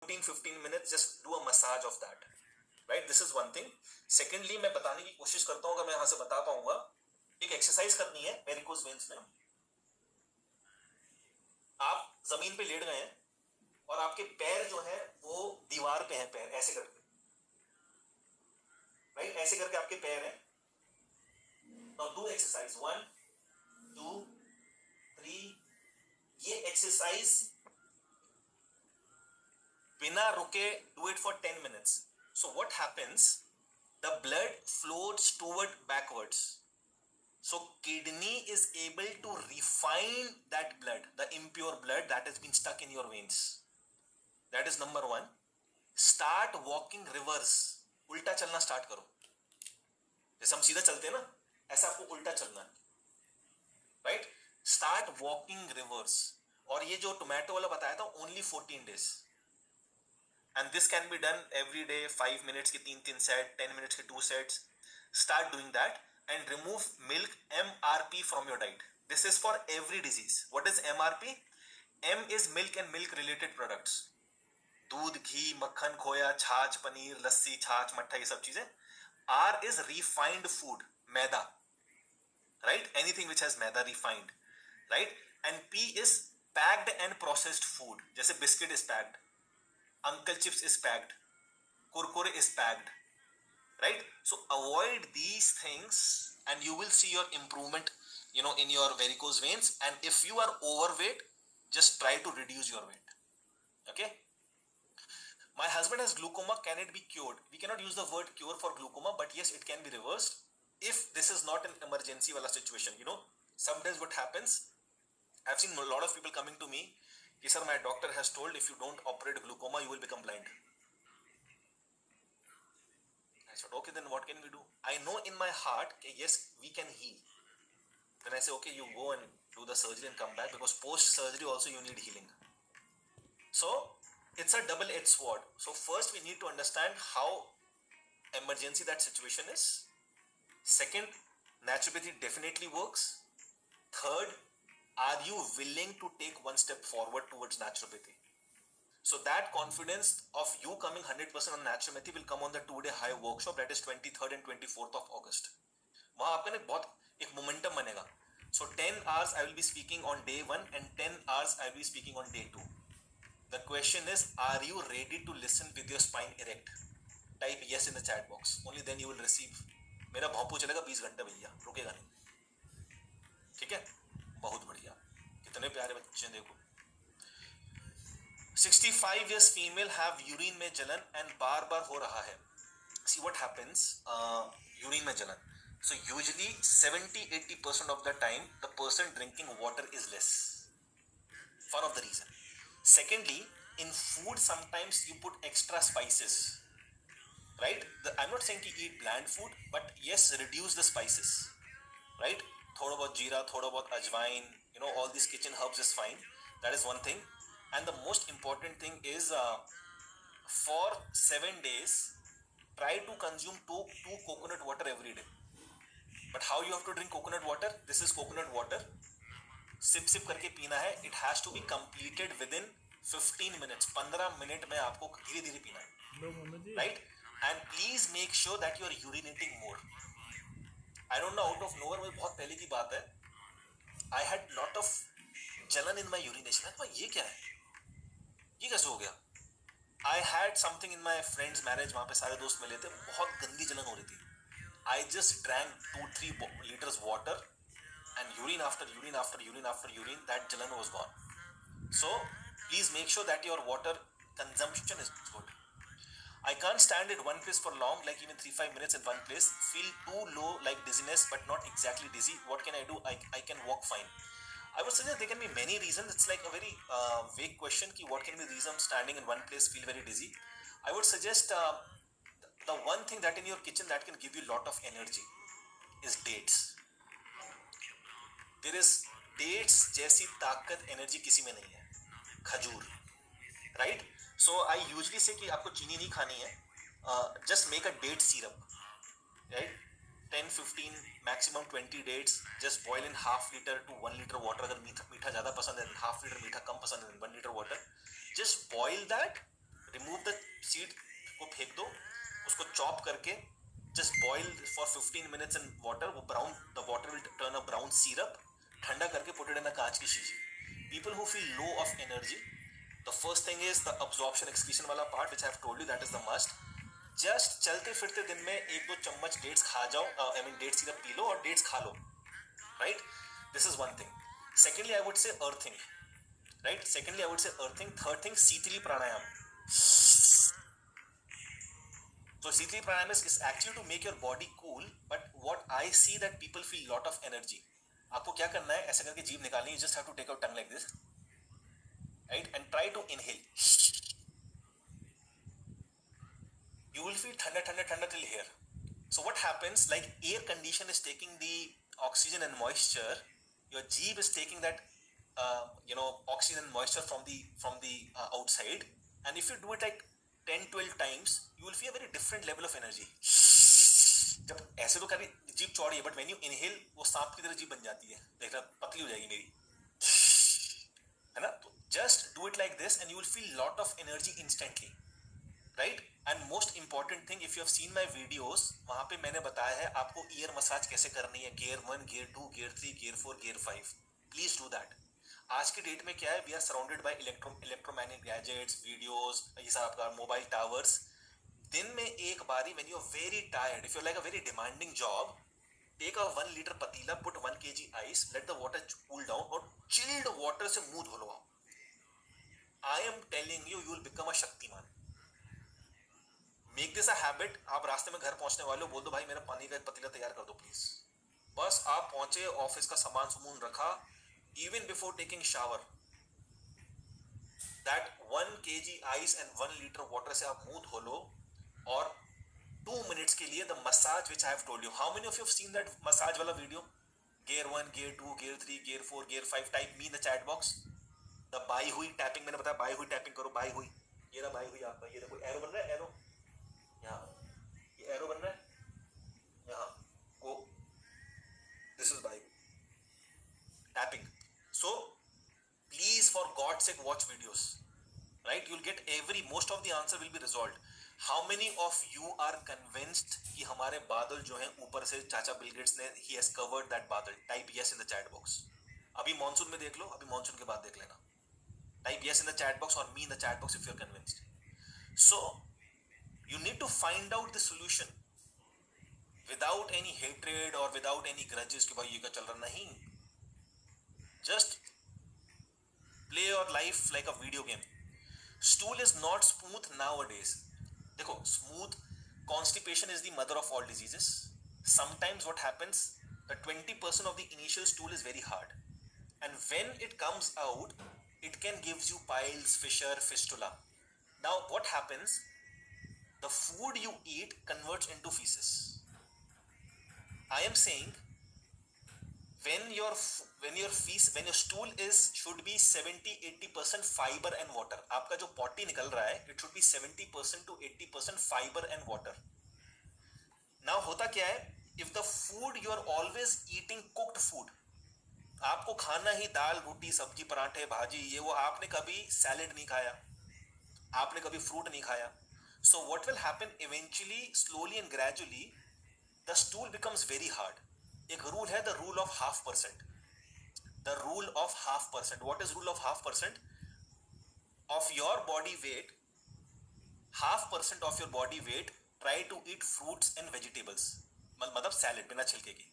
15 minutes, just do a massage of that, right? This is one thing. Secondly, मैं बताने की कोशिश करता हूँ, अगर मैं यहाँ से बता पाऊंगा, एक एक्सरसाइज करनी है वेरिकोज वेन्स में। आप जमीन पे लेट गए हैं और आपके पैर जो है वो दीवार पे हैं, पैर ऐसे करके, राइट, ऐसे करके आपके पैर हैं। Now do exercise 1 2 3। ये एक्सरसाइज बिना रुके do it for 10 minutes. So what happens? The blood flows toward backwards. So kidney is able to refine that blood, the impure blood that has been stuck in your veins. That is number 1. Start walking reverse. उल्टा चलना start करो। जैसे हम सीधा चलते हैं ना, ऐसा आपको उल्टा चलना है, राइट? Start walking reverse. और ये जो टोमेटो वाला बताया था, only 14 days, and this can be done every day, 5 minutes के 3 सेट, 10 minutes के 2 sets. Start doing that and remove milk, MRP, from your diet. This is for every disease. What is MRP? M is milk and milk related products. दूध, घी, मक्खन, खोया, छाछ, पनीर, लस्सी, छाछ, मट्ठा, ये सब चीजें। R is refined food, maida, right? Anything which has maida, refined, right? And P is packed and processed food. जैसे biscuit is packed, Uncle Chips is packed, Kurkure is packed, right? So avoid these things and you will see your improvement, in your varicose veins. And if you are overweight, just try to reduce your weight. Okay? My husband has glaucoma. Can it be cured? We cannot use the word cure for glaucoma, but yes, it can be reversed if this is not an emergency wala situation. Sometimes what happens, I've seen a lot of people coming to me, sir, my doctor has told if you don't operate glaucoma, you will become blind. I said, okay, then what can we do? I know in my heart, yes, we can heal. Then I say, okay, you go and do the surgery and come back, because post-surgery also you need healing. So it's a double-edged sword. So first we need to understand how emergency that situation is. Second, naturopathy definitely works. Third, are you willing to take one step forward towards naturopathy? So that confidence of you coming 100% on naturopathy will come on the 2-day high workshop, that is 23rd and 24th of August. वहाँ आपका एक momentum बनेगा. So 10 hours I will be speaking on day 1 and 10 hours I will be speaking on day 2. The question is, are you ready to listen with your spine erect? Type yes in the chat box. Only then you will receive. मेरा भौंपू चलेगा 20 घंटे भैया, रुकेगा नहीं, ठीक है? बहुत बढ़िया, कितने प्यारे बच्चे देखो। 65 years female have urine में जलन and बार बार हो रहा है. See what happens, urine में जलन. So usually 70-80% of the time the person drinking water is less. One of the reason. Secondly, in food sometimes you put extra spices, right? I'm not saying to eat bland food, but yes, reduce the spices, right? थोड़ा बहुत जीरा, थोड़ा बहुत अजवाइन, all these kitchen herbs is fine. That is one thing. And the most important thing is, for 7 days, try to consume two coconut water every day. But how you have to drink coconut water? This is coconut water. Sip करके पीना है. It has to be completed within 15 minutes. 15 minute में आपको धीरे धीरे पीना है, right? And please make sure that you are urinating more. I don't know, out of nowhere, मुझे बहुत पहले की बात है, I had lot of जलन in my urination. मैं ये क्या है, ये कैसे हो गया? I had something in my friend's marriage, वहाँ पे सारे दोस्त मिले थे, बहुत गंदी जलन हो रही थी. I just drank 2-3 liters water and urine after urine after urine after urine, that jalan was gone. So please make sure that your water consumption is good. I can't stand in one place for long, like even 3-5 minutes in one place. Feel too low, like dizziness, but not exactly dizzy. What can I do? I can walk fine. I would suggest there can be many reasons. It's like a very vague question. Ki what can be the reason standing in one place feel very dizzy? I would suggest the one thing that in your kitchen that can give you a lot of energy is dates. There is dates जैसी ताकत energy किसी में नहीं है. खजूर, right? So I usually say कि आपको चीनी नहीं खानी है. Just make a date syrup, right? 10-15 maximum 20 dates. Just boil in half liter to 1 liter water. अगर मीठा ज़्यादा पसंद है, half liter मीठा कम पसंद है, 1 liter water. Just boil that, remove the seed को फेंक दो, उसको चॉप करके just boil for 15 minutes in water, वो brown, the water will turn a brown syrup, ठंडा करके put it in a कांच की शीशी. People who feel low of energy, the first thing is the absorption excretion वाला part which I have told you, that is the must. Just चलते फिरते दिन में 1-2 चम्मच डेट्स खा जाओ, I mean डेट सिरप पी लो और डेट्स खा लो, right? This is one thing. Secondly, I would say earthing, right? Secondly, I would say earthing. Third thing, sheetali pranayama. So Sitli pranayam is actually to make your body cool, but what I see that people feel lot of energy. आपको क्या करना है, ऐसे करके जीभ निकालनी, you just have to take your tongue like this, right, and try to inhale. You will feel thanda till here. So what happens, like air condition is taking the oxygen and moisture, your jeeb is taking that oxygen and moisture from the outside, and if you do it like 10-12 times, you will feel a very different level of energy. जब ऐसे तो कभी जीभ चौड़ी है, but when you inhale, वो सांप की तरह जीभ बन जाती है, देखना पतली हो जाएगी मेरी, है ना? तो just do it like this and you will feel lot of energy instantly, right? And most important thing, if you have seen my videos, वहाँ पे मैंने बताया है आपको ear massage कैसे करनी है, gear 1, gear 2, gear 3, gear 4, gear 5. Please do that. आज के डेट में क्या है, we are surrounded by electromagnetic gadgets, videos, ये सब आपका मोबाइल टावर्स. दिन में एक बारी, when you are very tired, if you like a very demanding job, take a 1 litre पतीला, put 1 kg ice, let the water cool down और chilled water से मुंह धो लो आप. I am telling you, you will become a Shaktimaan. Make this a habit. आप रास्ते में घर पहुंचने वाले हो, बोल दो भाई मेरा पानी का पतीला तैयार कर दो प्लीज. बस आप पहुंचे, ऑफिस का सामान सुमून रखा, even before taking shower, that 1 kg ice and 1 liter water से आप मुंह धो लो और 2 minutes के लिए the massage which I have told you. How many of you have seen that massage वाला video? Gear 1, Gear 2, Gear 3, Gear 4, Gear 5. Type me in the chat box. The by हुई tapping, मैंने बताया by हुई tapping करो, by हुई. ये रहा by हुई आपका, ये देखो एरो बन रहा है, एरो यहाँ, ये एरो बन रहा है यहाँ, go. This is by tapping. So please, for God's sake, watch videos, right? You'll get most of the answer will be resolved. How many of you are convinced कि हमारे बादल जो हैं ऊपर से, चाचा बिल गेट्स ने, he has covered that बादल? Type yes in the chat box. अभी मॉनसून में देख लो, अभी मॉनसून के बाद देख लेना. Type yes in the chat box or me in the chat box if you're convinced. So you need to find out the solution without any hatred or without any grudges कि भाई ये क्या चल रहा, नहीं. Just play your life like a video game. Stool is not smooth nowadays. देखो, smooth, constipation is the mother of all diseases. Sometimes what happens, the 20% of the initial stool is very hard, and when it comes out, it can give you piles, fissure, fistula. Now what happens, the food you eat converts into feces. I am saying when your stool should be 70-80% fiber and water. आपका जो potty निकल रहा है, it should be 70% to 80% fiber and water. Now होता क्या है, if the food you are always eating cooked food, आपको खाना ही दाल, रोटी, सब्जी, पराठे, भाजी, ये वो, आपने कभी सैलेड नहीं खाया, आपने कभी फ्रूट नहीं खाया. So what will happen eventually, slowly and gradually, the stool becomes very hard. एक रूल है, the rule of 0.5%. The rule of 0.5%. What is rule of 0.5%? Of your body weight, 0.5% of your body weight, try to eat fruits and vegetables. मतलब salad बिना छिलके की.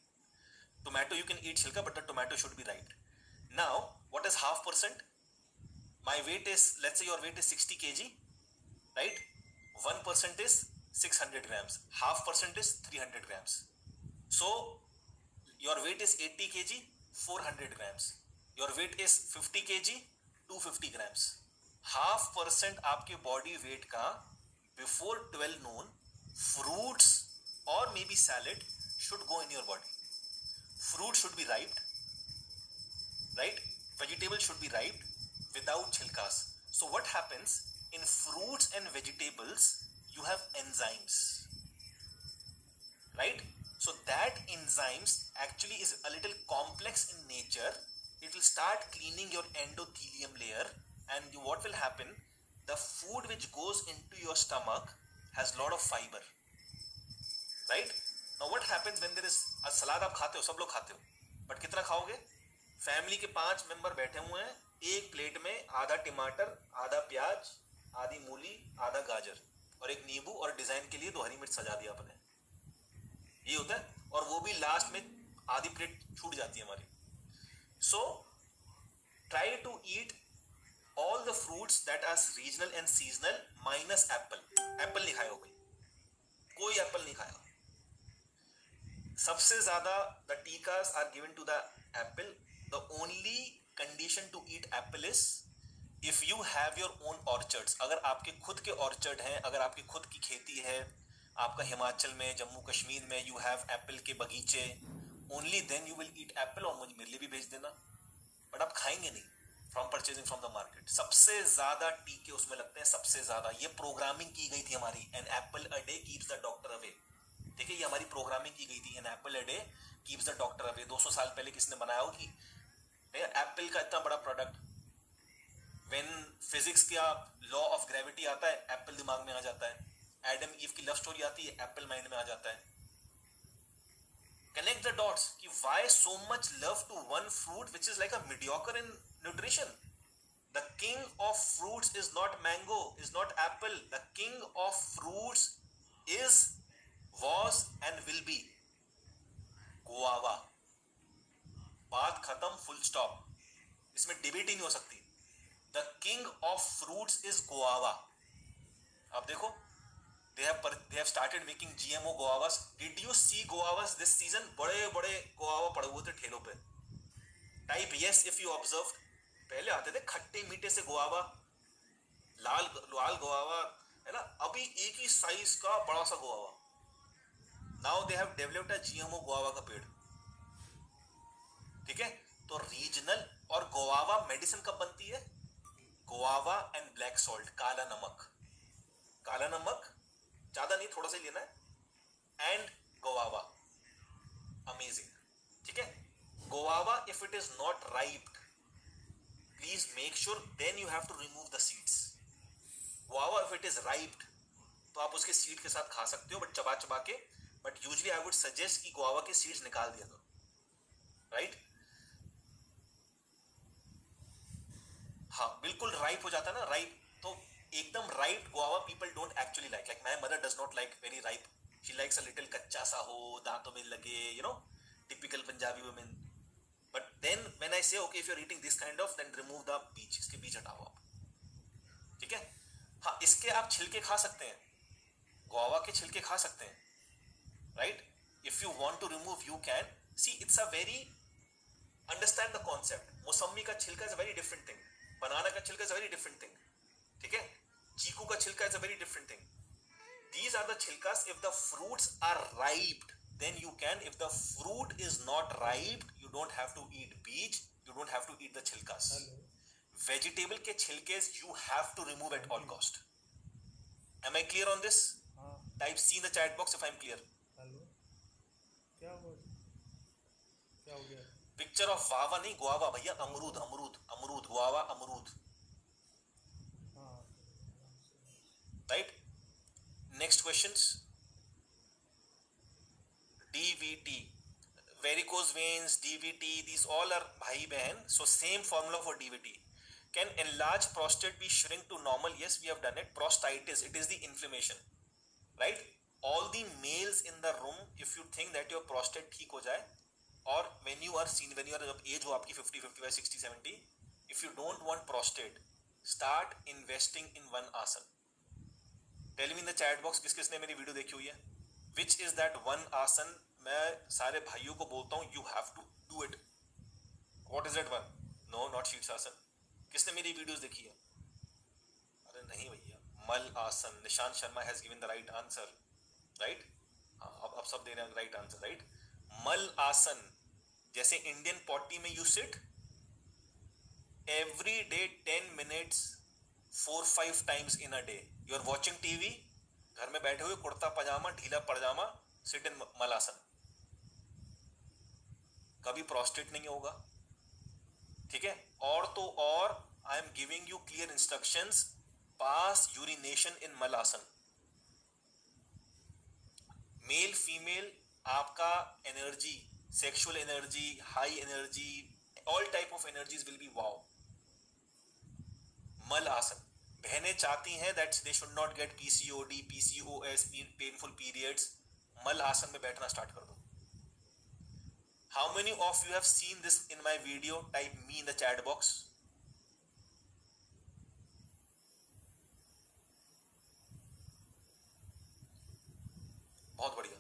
Tomato you can eat छिलका, but the tomato should be right. Now, what is 0.5%? My weight is, let's say your weight is 60 kg, right? 1% is 600 grams. 0.5% is 300 grams. So, your weight is 80 kg, 400 grams. Your weight is 50 kg, 250 grams. 0.5% आपके body weight का before 12 noon, fruits or maybe salad should go in your body. Fruit should be ripe, right? Vegetables should be ripe without chilkas. So what happens, in fruits and vegetables you have enzymes, right? So that enzymes actually is a little complex in nature. It will start cleaning your endothelium layer, and what will happen, the food which goes into your stomach has lot of fiber, right? Now what happens when there is a salad, आप खाते हो, सब लोग खाते हो, but कितना खाओगे? Family के 5 मेंबर बैठे हुए हैं, एक प्लेट में आधा टमाटर, आधा प्याज, आधी मूली, आधा गाजर और एक नींबू, और डिजाइन के लिए 2 हरी मिर्च सजा दिया आपने, ये होता है, और वो भी लास्ट में आधी प्लेट छूट जाती है हमारी. So try to eat all the fruits that are regional and seasonal minus apple. Apple नहीं खाया भाई, कोई एप्पल नहीं खाया. सबसे ज्यादा the टीकास are given to the apple. The only condition to eat apple is if you have your own orchards. अगर आपके खुद के ऑर्चर्ड हैं, अगर आपकी खुद की खेती है, आपका हिमाचल में, जम्मू कश्मीर में you have एप्पल के बगीचे, only then you will eat apple. और मुझे मेरे लिए भी भेज देना, बट आप खाएंगे नहीं from purchasing from the market. सबसे ज्यादा टीके उसमें लगते हैं, सबसे ज्यादा. ये प्रोग्रामिंग की गई थी हमारी, an apple a day keeps the doctor away. ठीक है, ये हमारी प्रोग्रामिंग की गई थी, an apple a day keeps the doctor away. 200 साल पहले किसने बनाया हो कि एप्पल का इतना बड़ा प्रोडक्ट. व्हेन फिजिक्स का लॉ ऑफ ग्रेविटी आता है, एप्पल दिमाग में आ जाता है. एडम ईव की लव स्टोरी आती है, एप्पल माइंड में आ जाता है. Connect the dots कि why so much love to one fruit which is like a mediocre in nutrition. The king of fruits is not mango, is not apple. The king of fruits is, was and will be guava. बात खत्म, full stop. इसमें debate ही नहीं हो सकती. The king of fruits is guava. अब देखो, they have started making GMO guavas. Did you see guavas this season? बड़े बड़े गुआवा पड़े हुए थे ठेलों पे. Type yes if you observed. पहले आते थे खट्टे मीठे से गुआवा, लाल लाल गुआवा, है ना. अभी एक ही साइज का बड़ा सा guava. Now they have developed a GMO guava का पेड़. ठीक है, तो रीजनल. और गुआवा मेडिसिन कब बनती है? गुआवा एंड ब्लैक सॉल्ट, काला नमक. काला नमक ज्यादा नहीं, थोड़ा सा ही लेना है, एंड गुआवा, अमेजिंग. ठीक है, guava if it is not riped, please make sure then you have to remove the seeds. Guava if it is riped तो आप उसके सीड के साथ खा सकते हो, बट चबा चबा के. But usually I would suggest कि गुआवा के सीड्स निकाल दिया करो, राइट. हाँ, बिल्कुल राइप हो जाता है ना, राइप. तो एकदम ripe guava people don't actually like my mother does not like very ripe. She likes a little कच्चा सा हो, दांतों में लगे, you know, typical Punjabi women. But then when I say okay if you are eating this kind of, then remove the बीज, इसके बीज हटाओ आप. ठीक है, हाँ, इसके आप छिलके खा सकते हैं, गुआवा के छिलके खा सकते हैं, right. If you want to remove you can. See it's a very, understand the concept. मौसमी का छिलका is a very different thing, banana का छिलका is a very different thing. ठीक है, चीकू का छिलका is a very different thing. These are the chilkas. If the fruits are ripe, then you can. If the fruit is not ripe, you don't have to eat beej. You don't have to eat the chilkas. Vegetable के छिलकेस you have to remove at all cost. Am I clear on this? Type C in the chat box if I'm clear. Hello, क्या हुआ? क्या हो गया? Picture of guava नहीं, guava भैया, अमरूद, अमरूद, अमरूद, guava, अमरूद. Right? Next questions. DVT, varicose veins, DVT, these all are bhai behan. So same formula for DVT. Can enlarged prostate be shrink to normal? Yes, we have done it. Prostatitis, it is the inflammation, right? All the males in the room, if you think that your prostate ठीक हो जाए, or when you are seen, when you are age हो आपकी 50, 55, 60, 70, if you don't want prostate, start investing in one asana. Tell me in the chat box किस किसने मेरी video देखी हुई है. Which is that one आसन? मैं सारे भाइयों को बोलता हूँ, you have to do it. What is that one? No, not शीर्ष आसन. किसने मेरी वीडियोस देखी है? अरे नहीं भैया, मल आसन. Nishant Sharma has given the right answer, right? हाँ, अब सब दे रहे हैं right answer, right? मल आसन, जैसे इंडियन पॉटी में you sit every day 10 minutes 4-5 times in a day. You are watching TV, घर में बैठे हुए, कुर्ता पजामा, ढीला पजामा, sit in मलासन. कभी प्रोस्टेट नहीं होगा. ठीक है, और तो और I am giving you clear instructions. pass urination in malasan. Male female आपका energy, sexual energy, high energy, all type of energies will be wow. Malasana. बहनें चाहती हैं that they should not get PCOD, PCOS, painful periods. Malasana में बैठना start कर दो. How many of you have seen this in my video? Type me in the chat box. बहुत बढ़िया.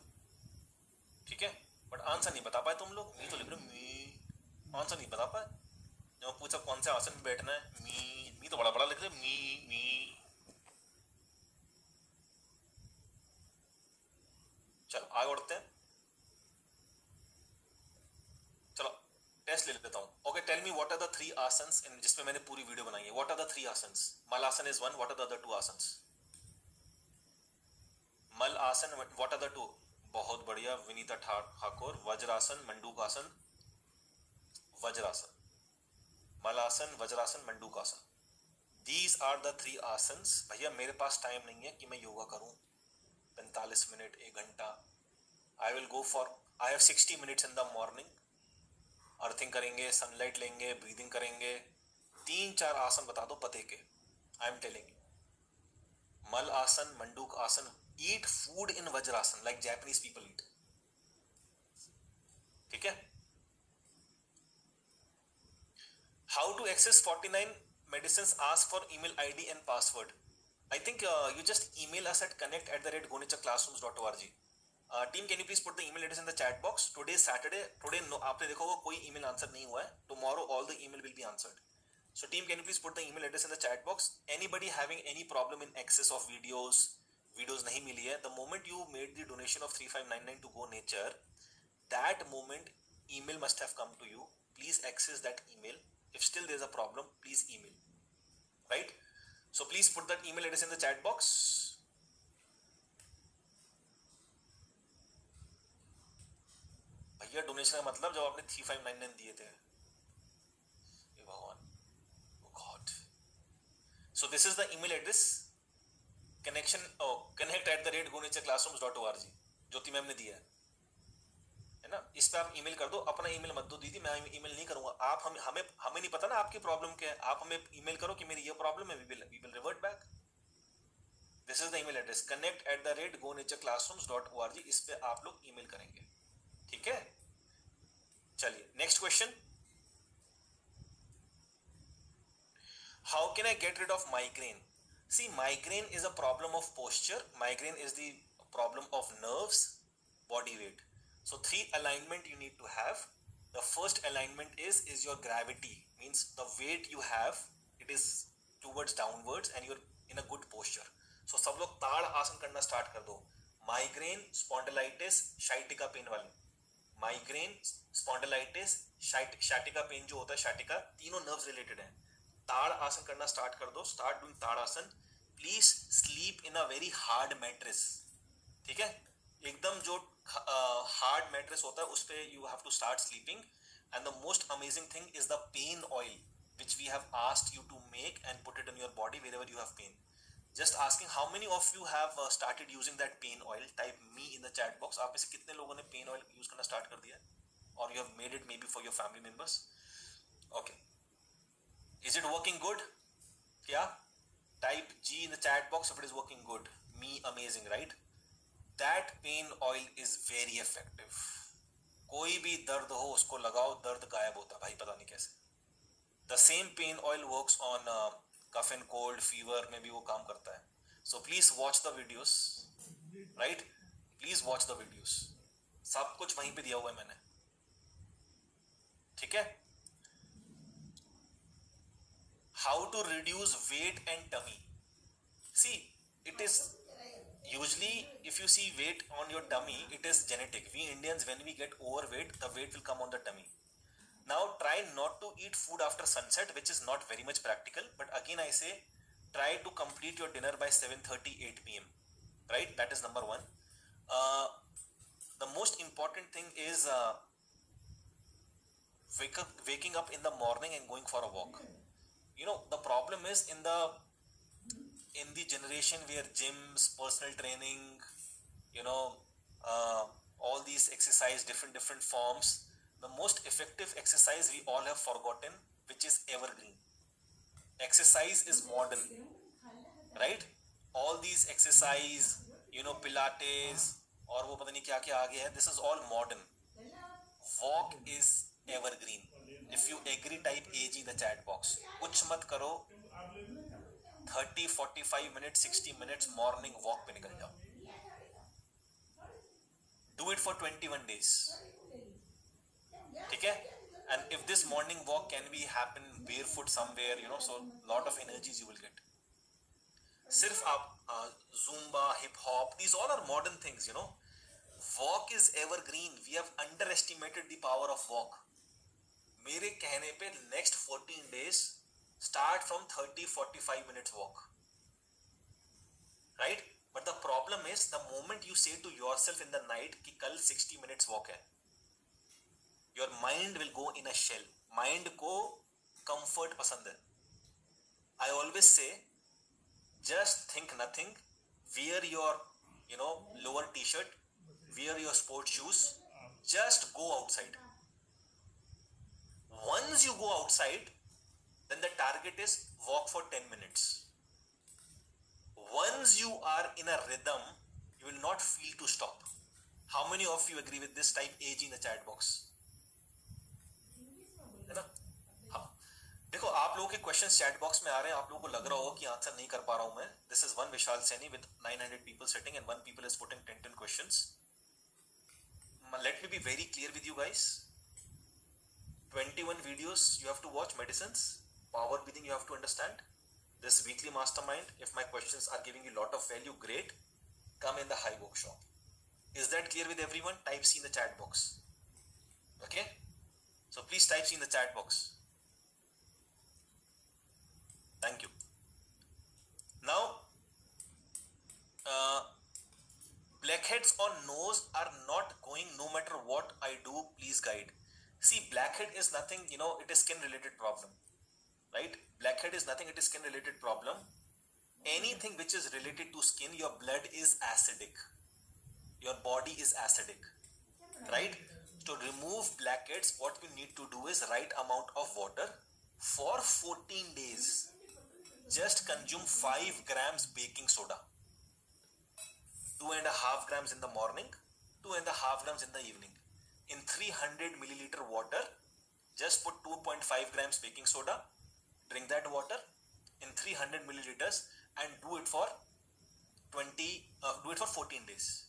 ठीक है, बट आंसर नहीं बता पाए तुम लोग. मी तो लिख रहे हो मी, आंसर नहीं बता पाए. जब पूछा कौन से आसन में बैठना है, मी तो बड़ा बड़ा लिख रहे मी. चलो आगे बढ़ते हैं. चलो टेस्ट ले लेता हूँ. Okay, tell me what are the 3 asanas in जिसमें मैंने पूरी वीडियो बनाई है. What are the 3 asanas? Malasana is 1. What are the other 2 asanas? Malasana, what are the 2? बहुत बढ़िया विनीता ठाकुर. वज्रासन, मंडूकासन. वज्रासन, मलासन, वज्रासन, मंडूकासन. These are the 3 asanas. भैया मेरे पास टाइम नहीं है कि मैं योगा करूं 45 मिनट, 1 घंटा. I will go for, I have 60 minutes in the morning. Earthing करेंगे, सनलाइट लेंगे, ब्रीदिंग करेंगे. 3-4 आसन बता दो पते के. आई एम टेलिंग यू. मल आसन, मंडूक आसन. Eat food in vajrasana like Japanese people eat. ठीक है. How to access 49 medicines? Ask for email ID and password. I think you just email us at connect@gonichaclassrooms.org. Team, can you please put the email address in the chat box? Today is Saturday. Today no, आपने देखा होगा कोई email answer नहीं हुआ है. Tomorrow all the email will be answered. So team, can you please put the email address in the chat box? Anybody having any problem in access of videos नहीं मिली है, the moment you made the donation of 3599 to Go Nature, that moment email must have come to you. Please access that email. If still there's a problem, please email. Right? So please put that email address in the chat box. भैया donation का मतलब जब आपने 3599 दिए थे. हे भगवान, God. So this is the email address. connect@gonichaclassrooms.org. Jyoti ma'am ने दिया है ना. इस पे आप ईमेल कर दो. अपना ईमेल मत दो दीदी, मैं ईमेल नहीं करूंगा. आप हमें नहीं पता ना आपकी प्रॉब्लम क्या है. आप हमें ईमेल करो कि मेरी ये प्रॉब्लम है. We will revert back. This is the email address connect@gonichaclassrooms.org. इस पे आप लोग ईमेल करेंगे. ठीक है. चलिए next question. How can I get rid of migraine? See, migraine is a problem of posture. Migraine is the problem of nerves, body weight. So 3 alignment you need to have. The first alignment is your gravity. Means the weight you have, it is towards downwards and you're in a good posture. So सब लोग ताड़ आसन करना start कर दो. Migraine, spondylitis, sciatica pain वाले. Migraine, spondylitis, sciatica pain जो होता है, sciatica, तीनों nerves related हैं. ताड़ आसन करना स्टार्ट कर दो. स्टार्ट डूइंग ताड़ आसन. Please sleep in a very hard mattress. ठीक है, एकदम जो हार्ड मैट्रेस होता है उस पे you have to start sleeping. And the most amazing thing is the pain oil which we have asked you to make and put it in your body wherever you have pain. Just asking how many of you have started using that pain oil? Type me in the chat box. आप में से कितने लोगों ने pen oil use करना start कर दिया है? Or you have made it maybe for your family members? Okay. Is it working good? Yeah. Type G in the chat box if it is working good. Me, amazing, right? That pain oil is very effective. कोई भी दर्द हो उसको लगाओ, दर्द गायब होता भाई, पता नहीं कैसे. The same pain oil works on cough and cold, fever में भी वो काम करता है. So please watch the videos, right? Please watch the videos. सब कुछ वहीं पे दिया हुआ है मैंने. ठीक है. How to reduce weight and tummy? See, it is usually if you see weight on your tummy, it is genetic. We Indians, when we get overweight, the weight will come on the tummy. Now try not to eat food after sunset, which is not very much practical. But again I say, try to complete your dinner by 7:30, 8 p.m. Right? That is number one. The most important thing is waking up in the morning and going for a walk. You know, the problem is in the in the generation where gyms, personal training, you know, uh, all these exercise, different forms, the most effective exercise we all have forgotten, which is evergreen. Exercise is modern, right? All these exercise, pilates और वो पता नहीं क्या क्या आ गया है, this is all modern. Walk is evergreen. If you agree, type AG in the chat box. कुछ मत करो, 30, 45 minutes, 60 minutes morning walk पे निकल जाओ. Do it for 21 days. ठीक है? And if this morning walk can be happen barefoot somewhere, so lot of energies you will get. सिर्फ आप Zumba, hip hop, these all are modern things, Walk is evergreen. We have underestimated the power of walk. मेरे कहने पे next 14 days start from 30-45 minutes walk, right? But the problem is the moment you say to yourself in the night कि कल 60 minutes walk है, your mind will go in a shell. Mind को comfort पसंद है. I always say just think nothing, wear your lower t-shirt, wear your sports shoes, just go outside. Once you go outside, then the target is walk for 10 minutes. Once you are in a rhythm, you will not feel to stop. How many of you agree with this? Type AG in the chat box. है ना? हाँ. देखो आप लोगों के questions chat box में आ रहे हैं, आप लोगों को लग रहा होगा कि आंसर नहीं कर पा रहा हूं मैं. This is one Vishal Saini with 900 people sitting and one people is putting 10 questions. Let me be very clear with you guys. 21 videos you have to watch, medicines, power breathing you have to understand. This weekly mastermind, if my questions are giving you a lot of value, great. Come in the high workshop. Is that clear with everyone? Type C in the chat box. Okay? So please type C in the chat box. Thank you. Now, blackheads on nose are not going no matter what I do. Please guide. See, blackhead is nothing, it is skin related problem, right? Blackhead is nothing, it is skin related problem. Anything which is related to skin, your blood is acidic, your body is acidic, right? To remove blackheads, what we need to do is right amount of water for 14 days. Just consume 5 grams baking soda, 2.5 grams in the morning, 2.5 grams in the evening. In 300 milliliter water, just put 2.5 grams baking soda, drink that water in 300 milliliters and do it for 14 days,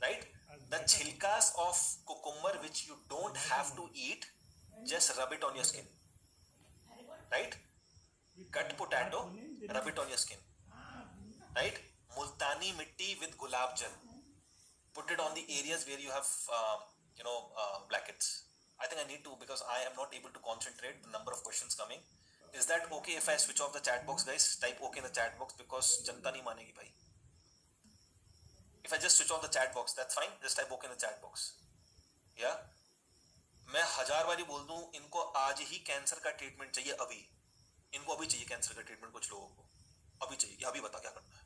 right? The chilkas of cucumber which you don't have to eat, just rub it on your skin, right? Cut potato, rub it on your skin, right? Multani mitti with gulab jal, put it on the areas where you have blackheads. I think I need to, because I am not able to concentrate, the number of questions coming. Is that okay if I switch off the chat box, guys? Type okay in the chat box, because जनता नहीं मानेगी भाई. If I just switch off the chat box, that's fine. Just type okay in the chat box. Yeah? मैं 1000 बारी बोल दूं इनको आज ही cancer का ट्रीटमेंट चाहिए, अभी इनको अभी चाहिए कैंसर का ट्रीटमेंट, कुछ लोगों को अभी चाहिए, अभी बता क्या करना है.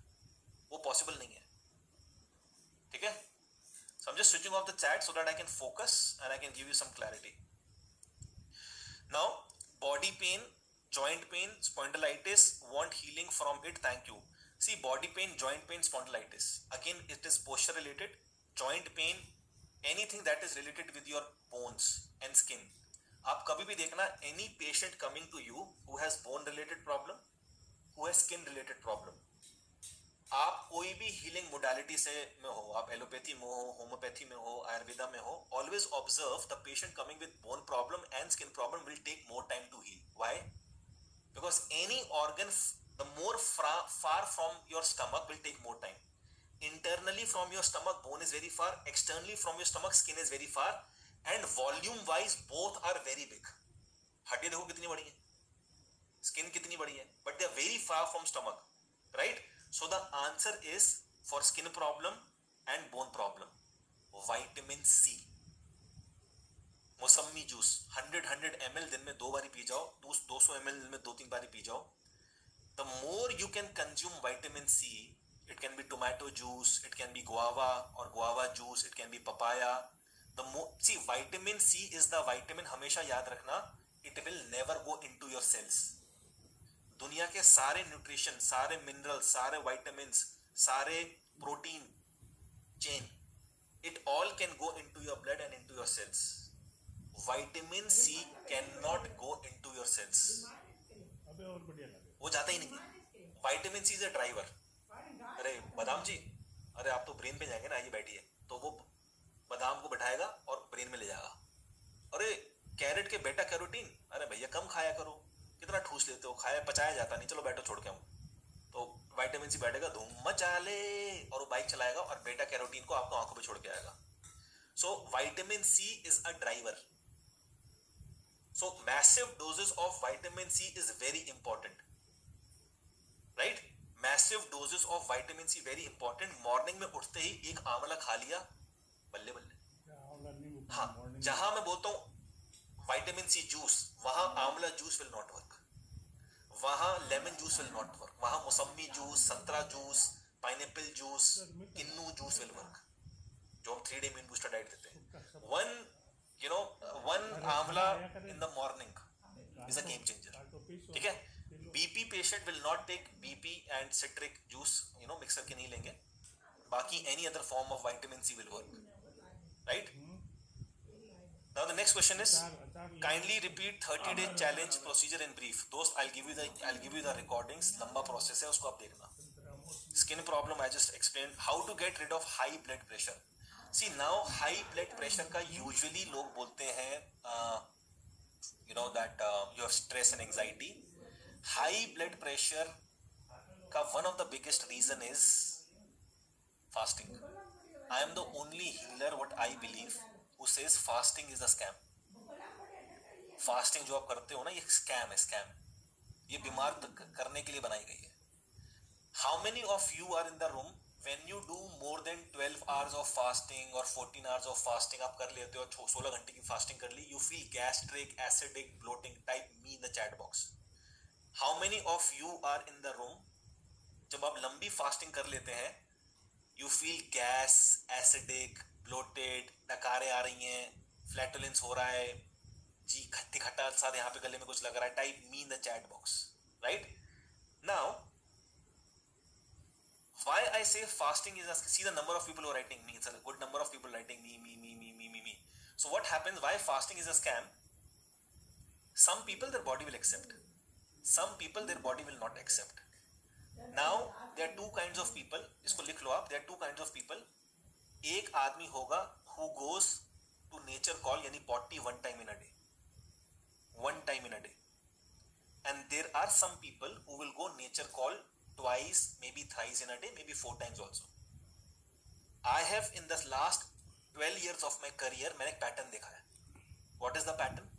वो पॉसिबल नहीं है, ठीक है? So I'm just switching off the chat so that I can focus and I can give you some clarity. Now, body pain, joint pain, spondylitis, want healing from it, thank you. See, body pain, joint pain, spondylitis, again it is posture related. Joint pain, anything that is related with your bones and skin. आप कभी भी देखना, any patient coming to you who has bone related problem, who has skin related problem, आप कोई भी healing modality से में हो, आप एलोपैथी में हो, होम्योपैथी में हो, आयुर्वेदा में हो, always observe the patient coming with bone problem and skin problem will take more time to heal. Why? Because any organ, the more far from your stomach will take more time. Internally from your stomach, bone is very far. Externally from your stomach, skin is very far. And volume wise, both are very big. हड्डियां देखो कितनी बड़ी है, skin कितनी बड़ी है, but they are very far from stomach, right? So the answer is for skin problem and bone problem, vitamin C. मौसमी juice 100 ml दिन में 2 बारी पी जाओ, 200 ml दिन में 2-3 बारी पी जाओ. The more you can consume vitamin C, it can be tomato juice, it can be guava or guava juice, it can be papaya. The more, see, vitamin C is the vitamin, हमेशा याद रखना, it will never go into your cells. दुनिया के सारे nutrition, सारे mineral, सारे vitamins, सारे protein chain, it all can go into your blood and into your cells. Vitamin C cannot go into your cells. अबे और बढ़िया लगे। वो जाता ही नहीं। Vitamin C is a driver. अरे बादाम जी, अरे आप तो ब्रेन पे जाएंगे ना, आइए बैठिए, तो वो बादाम को बैठाएगा और ब्रेन में ले जाएगा। अरे कैरेट के बेटा कैरोटीन, अरे भैया कम खाया करो, कितना ठूस लेते हो, खाया पचाया जाता नहीं, चलो बैठो छोड़ के हम। तो विटामिन सी बैठेगा, धूम मचा ले, और वो बाइक चलाएगा और बेटा कैरोटीन को आपको आंखों पे छोड़ के आएगा। So vitamin C is a driver. So massive doses of vitamin C is very important, right? Massive doses of vitamin C very important. Morning में उठते ही एक आंवला खा लिया, बल्ले बल्ले। हाँ, जहां मैं बोलता हूँ vitamin C जूस, वहां amla juice will not work, वहां lemon juice will not work, वहां मौसमी जूस, संतरा juice, pineapple juice, kinnow juice will work, जो हम 3 day immune booster diet देते हैं। one आंवला in the morning is a game changer, ठीक है? BP patient will not take BP and citric juice, mixer के नहीं लेंगे, बाकी any other form of vitamin C will work, right? Now the next question is, kindly repeat 30-day challenge procedure in brief. दोस्त, I'll give you the recordings, लंबा process है, उसको आप देखना। Skin problem I just explained. How to get rid of high blood pressure. See, now high blood pressure का usually लोग बोलते हैं that you have stress and anxiety. High blood pressure का one of the biggest reason is fasting. I am the only healer, what I believe, who says fasting is a scam. Fasting जो आप करते हो ना, ये scam है, scam. ये बीमार करने के लिए बनाई गई है. How many of you are in the room when you do more than 12 hours of fasting or 14 hours of fasting, आप कर लेते हो, 16 घंटे की fasting कर ली, you feel gastric, acidic, bloating? Type me in the chat box. How many of you are in the room, जब आप लंबी fasting कर लेते हैं, you feel gas, acidic, bloated, डकारें आ रही हैं, flatulence हो रहा है, जी खट्टी खट्टा सा यहाँ पे गले में कुछ लग रहा है? Type me in the chat box, right? Now, why I say fasting is, see the number of people who are writing me, it's a good number of people writing me. So what happens, why fasting is a scam? Some people, their body will accept, some people their body will not accept. Now there are two kinds of people, इसको लिख लो आप, there are two kinds of people. एक आदमी होगा who goes to nature call, यानी potty one time in a day, and there are some people who will go nature call twice, maybe thrice in a day, maybe 4 times also. I have in the last 12 years of my career, मैंने एक pattern देखा है. What is the pattern?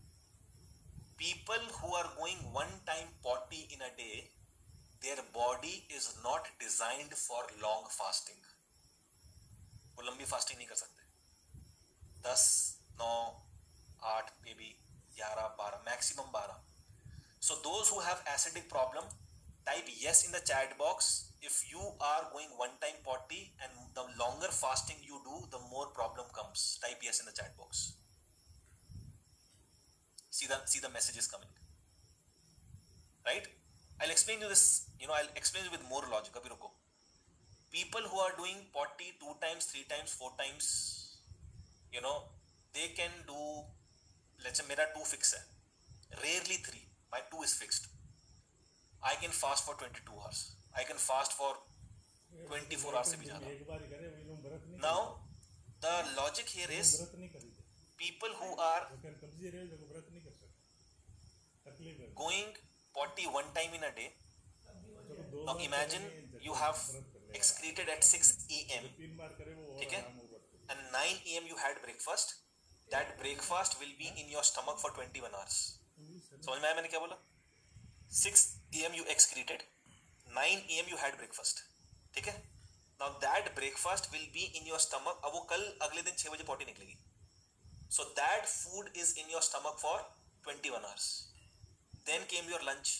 People who are going one time potty in a day, their body is not designed for long fasting. वो लंबी fasting नहीं कर सकते. 10, 9, 8, maybe 11, 12, maximum 12. So those who have acidic problem, type yes in the chat box if you are going one time potty, and the longer fasting you do, the more problem comes. Type yes in the chat box. See the messages coming, right? I'll explain you this, I'll explain you with more logic. Abhi ruko. People who are doing potty 2 times, 3 times, 4 times, they can do, let's say मेरा 2 fix है, rarely 3, my 2 is fixed. I can fast for 22 hours. I can fast for 24 hours से भी ज़्यादा. Now, the logic here is, people who are going potty one time in a day. Now imagine you have excreted at 6 a.m. ठीक है? And 9 a.m. you had breakfast. That breakfast will be in your stomach for 21 hours. समझ में आया मैंने क्या बोला? 6 a.m. you excreted, 9 a.m. you had breakfast, ठीक है? Now that breakfast will be in your stomach. अब वो कल अगले दिन 6 बजे potty निकलेगी. So that food is in your stomach for 21 hours. Then came your lunch,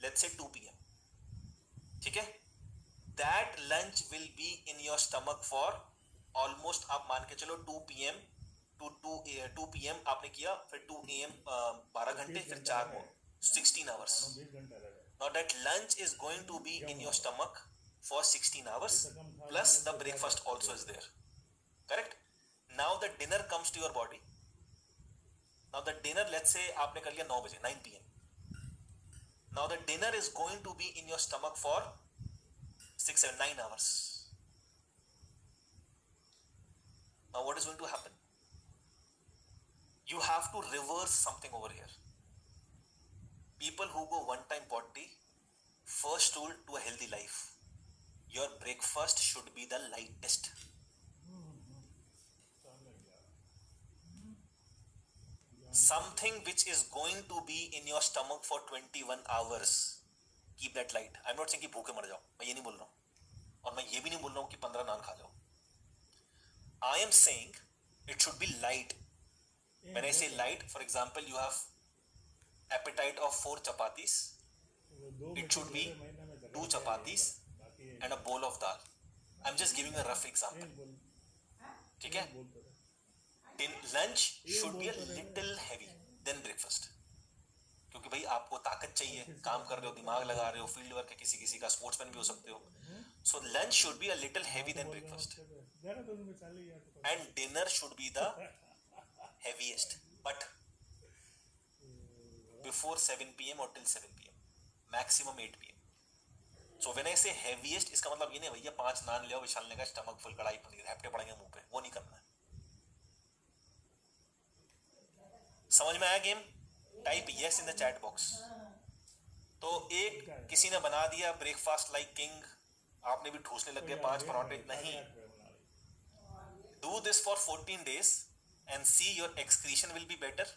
let's say 2 p.m. ठीक है, that lunch will be in your stomach for almost, आप मान के चलो 2 PM टू 2 PM आपने किया, फिर 2 AM 12 घंटे, फिर 4 more 16 hours. 20 घंटा लगा। Now that lunch is going to be in your stomach for 16 hours plus the breakfast also is there, correct? Now the dinner comes to your body. Now the dinner, let's say आपने कर लिया 9 बजे 9 PM. Now the dinner is going to be in your stomach for 6, 7, 9 hours. Now what is going to happen? You have to reverse something over here. People who go one time potty, first rule to a healthy life, your breakfast should be the lightest. Something which is going to be in your stomach for 21 hours, keep that light. I'm not saying कि भूखे मर जाओ, मैं ये नहीं बोल रहा हूँ, और मैं ये भी नहीं बोल रहा हूँ कि 15 नान खा जाओ. I am saying it should be light. When I say light, for example, you have appetite of 4 chapatis, it should be 2 chapatis and a bowl of dal. I'm just giving a rough example. ठीक है? Lunch should be a little heavy than breakfast. क्योंकि भाई आपको ताकत चाहिए, काम कर रहे हो, दिमाग लगा रहे हो, फील्ड वर्क है, किसी का स्पोर्ट्समैन भी हो सकते हो. So lunch should be a little heavy than breakfast. And dinner should be the heaviest, but before 7 PM or till 7 PM, maximum 8 PM. So when I say heaviest, इसका मतलब ये नहीं भैया 5 नान ले आओ, विशाल ने कहा स्टमक फुल कढ़ाई पनीर हैप्टे पड़ेंगे मुंह पे, वो नहीं करना है. समझ में आया game? Type yes in the chat box. तो एक किसी ने बना दिया ब्रेकफास्ट लाइक किंग, आपने भी ठूसने लग गए 5 पराठे. नहीं, do this for 14 days and see your excretion will be better,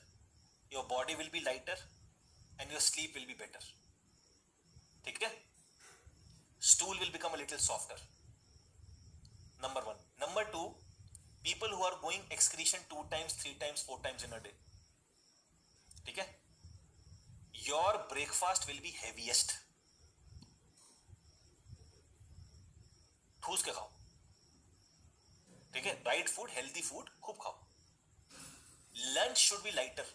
your body will be lighter and your sleep will be better. ठीक है? Stool will become a little softer. Number 1. Number 2, people who are going excretion 2 times, 3 times, 4 times in a day. ठीक है? Your breakfast will be heaviest. ठूस के खाओ. ठीक है? Right food, healthy food खूब खाओ. Lunch should be lighter,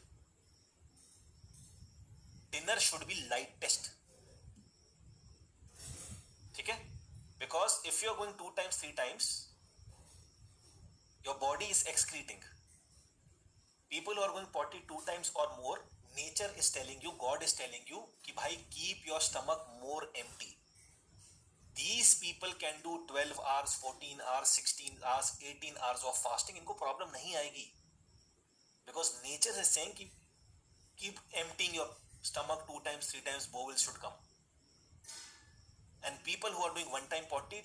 dinner should be lightest. ठीक है? Because if you are going 2 times 3 times, your body is excreting. People who are going potty 2 times or more, nature is telling you, God is telling you कि भाई keep your stomach more empty. These people can do 12 hours, 14 hours, 16 hours, 18 hours of fasting. इनको problem नहीं आएगी. Because nature is saying keep emptying your stomach 2 times, 3 times, bowels should come. And people who are doing one time potty,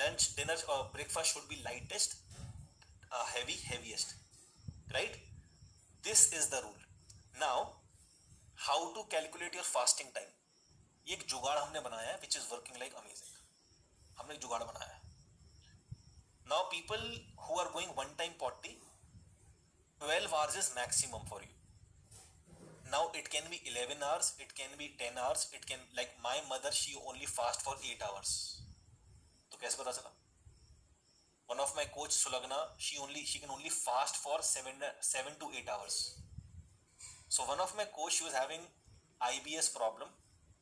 lunch, dinner or breakfast should be lightest, heaviest. Right? This is the rule. Now, how to calculate your fasting time? ये एक जुगाड़ हमने बनाया है which is working like amazing. हमने जुगाड़ बनाया है. Now people who are going one time potty, 12 hours is maximum for you. Now it can be 11 hours, it can be 10 hours, it can, like my mother, she only fast for 8 hours. तो कैसे पता चला? One of my coach Sulagna, she can only fast for 7 to 8 hours. So one of my coach, she was having IBS problem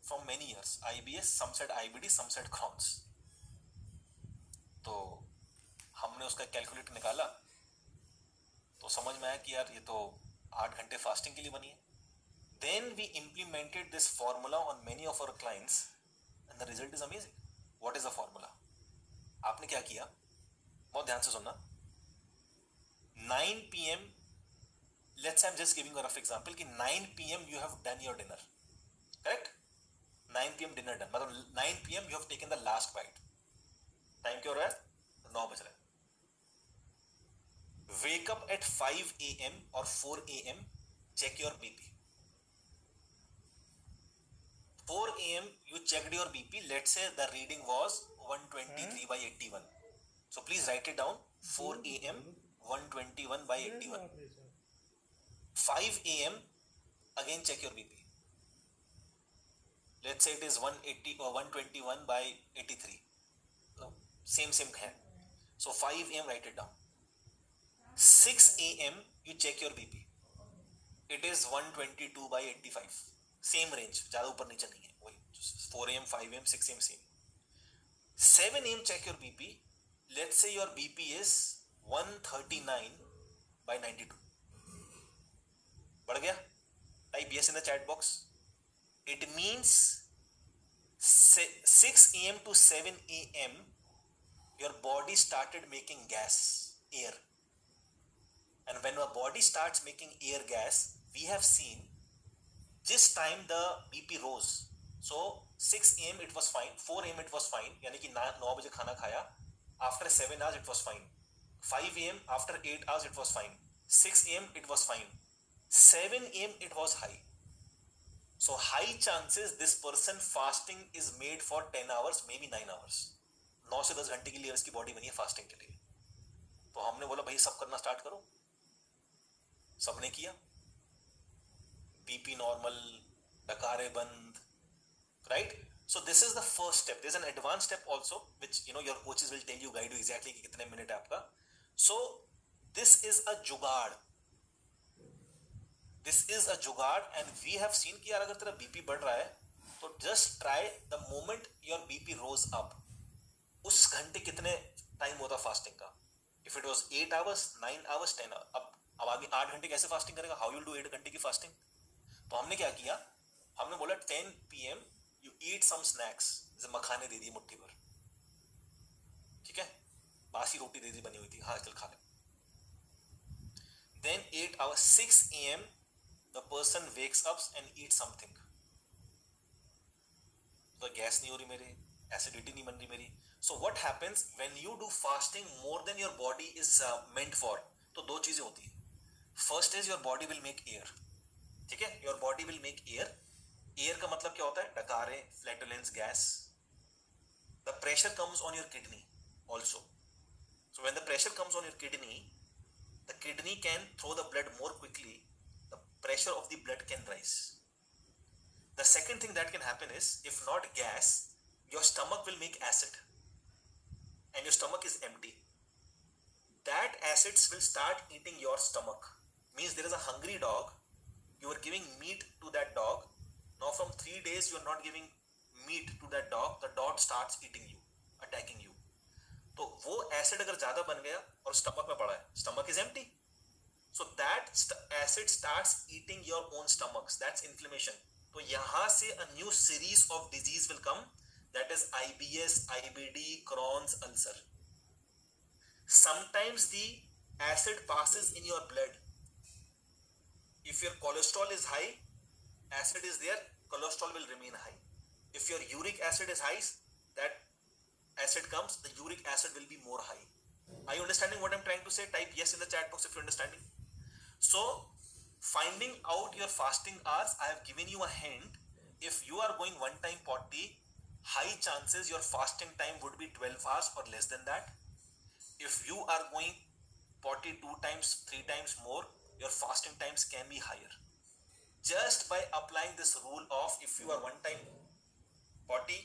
from many years. IBS, some said IBD, some said Crohn's. तो हमने उसका calculator निकाला तो समझ में आया कि यार ये तो 8 घंटे फास्टिंग के लिए बनी है. Then we implemented this formula on many of our clients and the result is amazing. What is the formula? आपने क्या किया? बहुत ध्यान से सुनना. 9 PM, let's say I'm just giving a rough example कि 9 PM you have done your dinner, correct? 9 PM dinner done, मतलब 9 PM you have taken the last bite. Time क्या हो रहा है? 9 बज रहा है. Wake up at 5 AM or 4 AM, check your BP. 4 AM you checked your BP, let's say the reading was 123/81. So please write it down. 4 AM 121/81. 5 AM again check your BP. let's say it is 180 or 121 by 83. No, same है. So 5 a.m. write it down. 6 a.m. you check your BP. It is 122 by 85. Same range, ज़्यादा ऊपर नीचे नहीं है. वही 4 a.m., 5 a.m., 6 a.m. same. 7 a.m. check your BP. Let's say your BP is 139 by 92. बढ़ गया? Type yes in the chat box. It means 6 a.m. to 7 a.m. your body started making gas, air. And when our body starts making air gas, we have seen this time the BP rose. So 6 a.m. it was fine, 4 a.m. it was fine, यानी कि 9 बजे खाना खाया, after 7 hours it was fine, 5 a.m. after 8 hours it was fine, 6 a.m. it was fine, 7 a.m. it was high. So high chances this person fasting is made for 10 hours, maybe 9 hours. 9 से 10 घंटे के लिए इसकी body बनी है fasting के लिए. तो हमने बोला भाई सब करना स्टार्ट करो. सबने किया. बीपी नॉर्मल, डकारे बंद, right? So this is the first step. There's an advanced step also, which your coaches will tell you, guide you exactly कि कितने मिनट है आपका. So this is a जुगाड़. This is a जुगाड़, and we have seen कि यार अगर तेरा बीपी बढ़ रहा है तो just try the moment your BP rose up. उस घंटे कितने टाइम होता फास्टिंग का? If it was 8 hours, 9 hours, 10 hours. अब आगे 8 घंटे कैसे फास्टिंग करेगा? How you'll do 8 घंटे की फास्टिंग? तो हमने क्या किया? हमने बोला 10 PM you eat some snacks. जैसे मखाने दे दिए मुट्ठी भर, ठीक है? बासी रोटी दे दी बनी हुई थी, हाँ चल खा ले. Then 8 hours, 6 AM the person wakes up and eats something. तो गैस नहीं हो रही मेरे, एसिडिटी नहीं बन रही मेरी. So what happens when you do fasting more than your body is meant for? तो दो चीजें होती है. First is your body will make air. ठीक है? Your body will make air. Air का मतलब क्या होता है? डकारे, flatulence, gas. The pressure comes on your kidney also. So when the pressure comes on your kidney, the kidney can throw the blood more quickly. The pressure of the blood can rise. The second thing that can happen is, if not gas, your stomach will make acid. And your stomach is empty. That acids will start eating your stomach. Means there is a hungry dog. You are giving meat to that dog. Now from 3 days you are not giving meat to that dog. The dog starts eating you, attacking you. तो वो acid अगर ज़्यादा बन गया और stomach में पड़ा है, stomach is empty. So that acid starts eating your own stomachs. That's inflammation. तो यहाँ से a new series of disease will come. That is IBS, IBD, Crohn's, ulcer. Sometimes the acid passes in your blood. If your cholesterol is high, acid is there, cholesterol will remain high. If your uric acid is high, that acid comes, the uric acid will be more high. Are you understanding what I'm trying to say? Type yes in the chat box if you're understanding. So, finding out your fasting hours, I have given you a hint. If you are going one time potty, high chances your fasting time would be 12 hours or less than that. If you are going potty 2 times, 3 times more, your fasting times can be higher. Just by applying this rule of, if you are one time potty,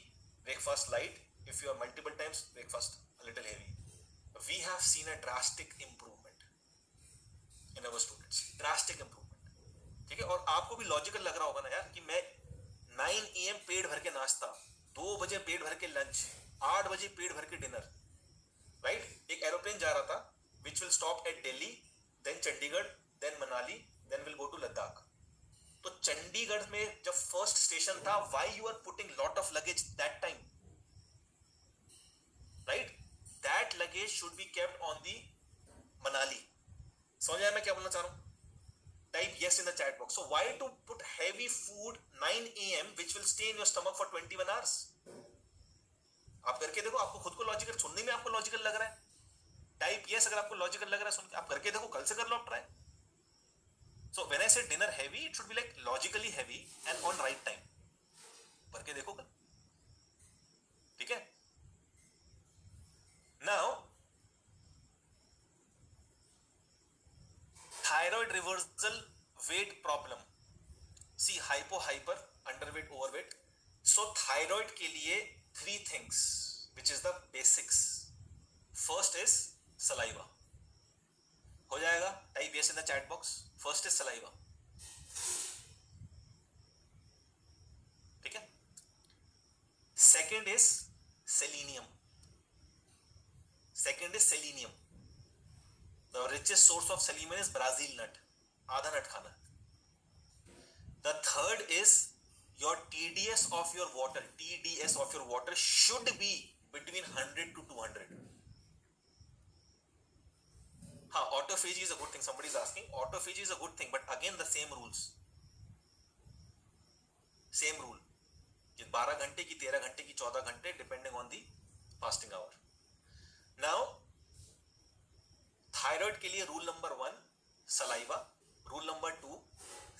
breakfast light. If you are multiple times, breakfast a little heavy. We have seen a drastic improvement in our students. Drastic improvement. ठीक है? और आपको भी logical लग रहा होगा ना यार कि मैं 9 AM पेट भर के नाश्ता, 2 बजे पेट भर के लंच, 8 बजे पेट भर के डिनर, राइट? एक एरोप्लेन जा रहा था which will stop at Delhi, then Chandigarh, then Manali, then will go to Ladakh. तो चंडीगढ़ में जब फर्स्ट स्टेशन था, why you are putting lot of luggage that time? Right? That luggage should be kept on the Manali. समझ आया मैं क्या बोलना चाह रहा हूँ? Type yes in the chat box. So why to put heavy food 9 AM which will stay in your stomach for 21 hours? आप करके देखो, आपको खुद को लॉजिकल, सुनने में आपको लॉजिकल लग रहा है. Type yes अगर आपको लॉजिकल लग रहा है सुन के. आप करके देखो, कल से कर लो आप try. So when I say dinner heavy, it should be like logically heavy and on right time. करके देखो कल. ठीक है? Now, thyroid reversal, weight problem. See, hypo, hyper, underweight, overweight. So thyroid के लिए 3 things which is the basics. First is saliva. हो जाएगा, type yes in the chat box. First is saliva. ठीक है. Second is selenium. Second is selenium. The richest source of selenium is Brazil nut. आधा nut खाना. The third is your TDS of your water. TDS of your water should be between 100 to 200. Autophagy is a good thing. Somebody is asking. Autophagy is a good thing, but again the same rules. Same rule. 12 घंटे की, 13 घंटे की, 14 घंटे, depending on the fasting hour. Now, thyroid के लिए rule number 1 saliva. Rule number 2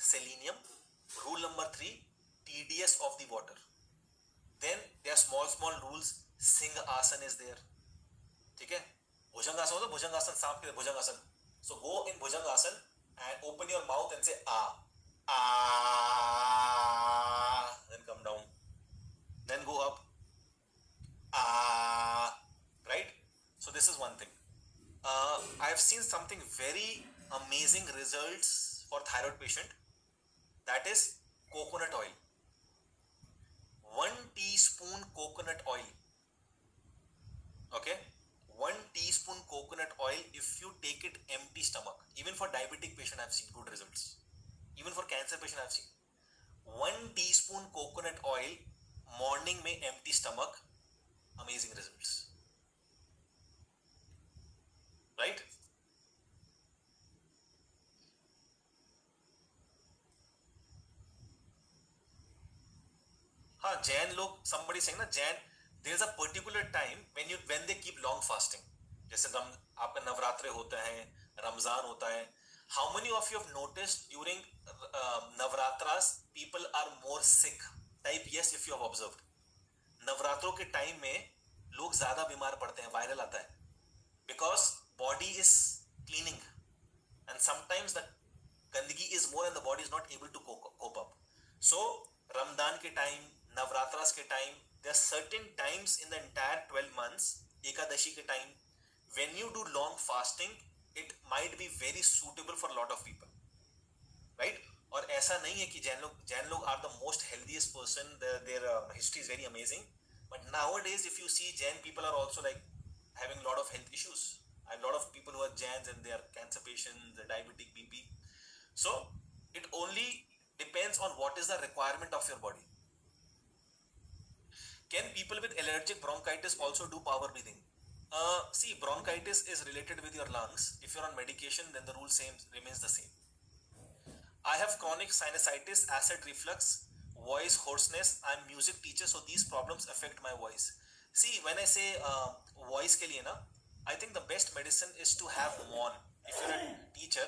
selenium. Rule number 3 TDS of the water. Then there are small rules. Singh asan is there. ठीक है. भुजंगासन होता है, भुजंगासन सांप के भुजंगासन. So go in bhujangasana and open your mouth and say ah, then come down, then go up, right. So this is one thing. I have seen something very amazing results for thyroid patient. That is coconut oil. 1 teaspoon coconut oil. Okay, 1 teaspoon coconut oil. If you take it empty stomach, even for diabetic patient I've seen good results. Even for cancer patient I've seen 1 teaspoon coconut oil morning में empty stomach, amazing results. Right? हाँ, जैन लोग, somebody saying ना, Jain, there is a particular time when they keep long fasting. जैसे आपका नवरात्रे होता है, रमजान होता है. How many of you have noticed during Navratras people are more sick? Type yes if you have observed. नवरात्रों के टाइम में लोग ज्यादा बीमार पड़ते हैं, वायरल आता है, because body is cleaning and sometimes the गंदगी is more and the body is not able to cope up. So Ramzan के टाइम, नवरात्रास के time, there are certain times in the entire 12 months, Ekadashi के time, when you do long fasting, it might be very suitable for a lot of people, right? और ऐसा नहीं है कि जैन लोग are the most healthiest person, their history is very amazing, but nowadays if you see Jain people are also like having a lot of health issues. I have a lot of people who are Jains and they are cancer patients, they're diabetic, BP. So it only depends on what is the requirement of your body. Can people with allergic bronchitis also do power breathing? See, bronchitis is related with your lungs. If you're on medication, then the rule remains the same. I have chronic sinusitis, acid reflux, voice hoarseness. I'm music teacher, so these problems affect my voice. See, when I say voice के लिए ना, I think the best medicine is to have MON. If you're a teacher,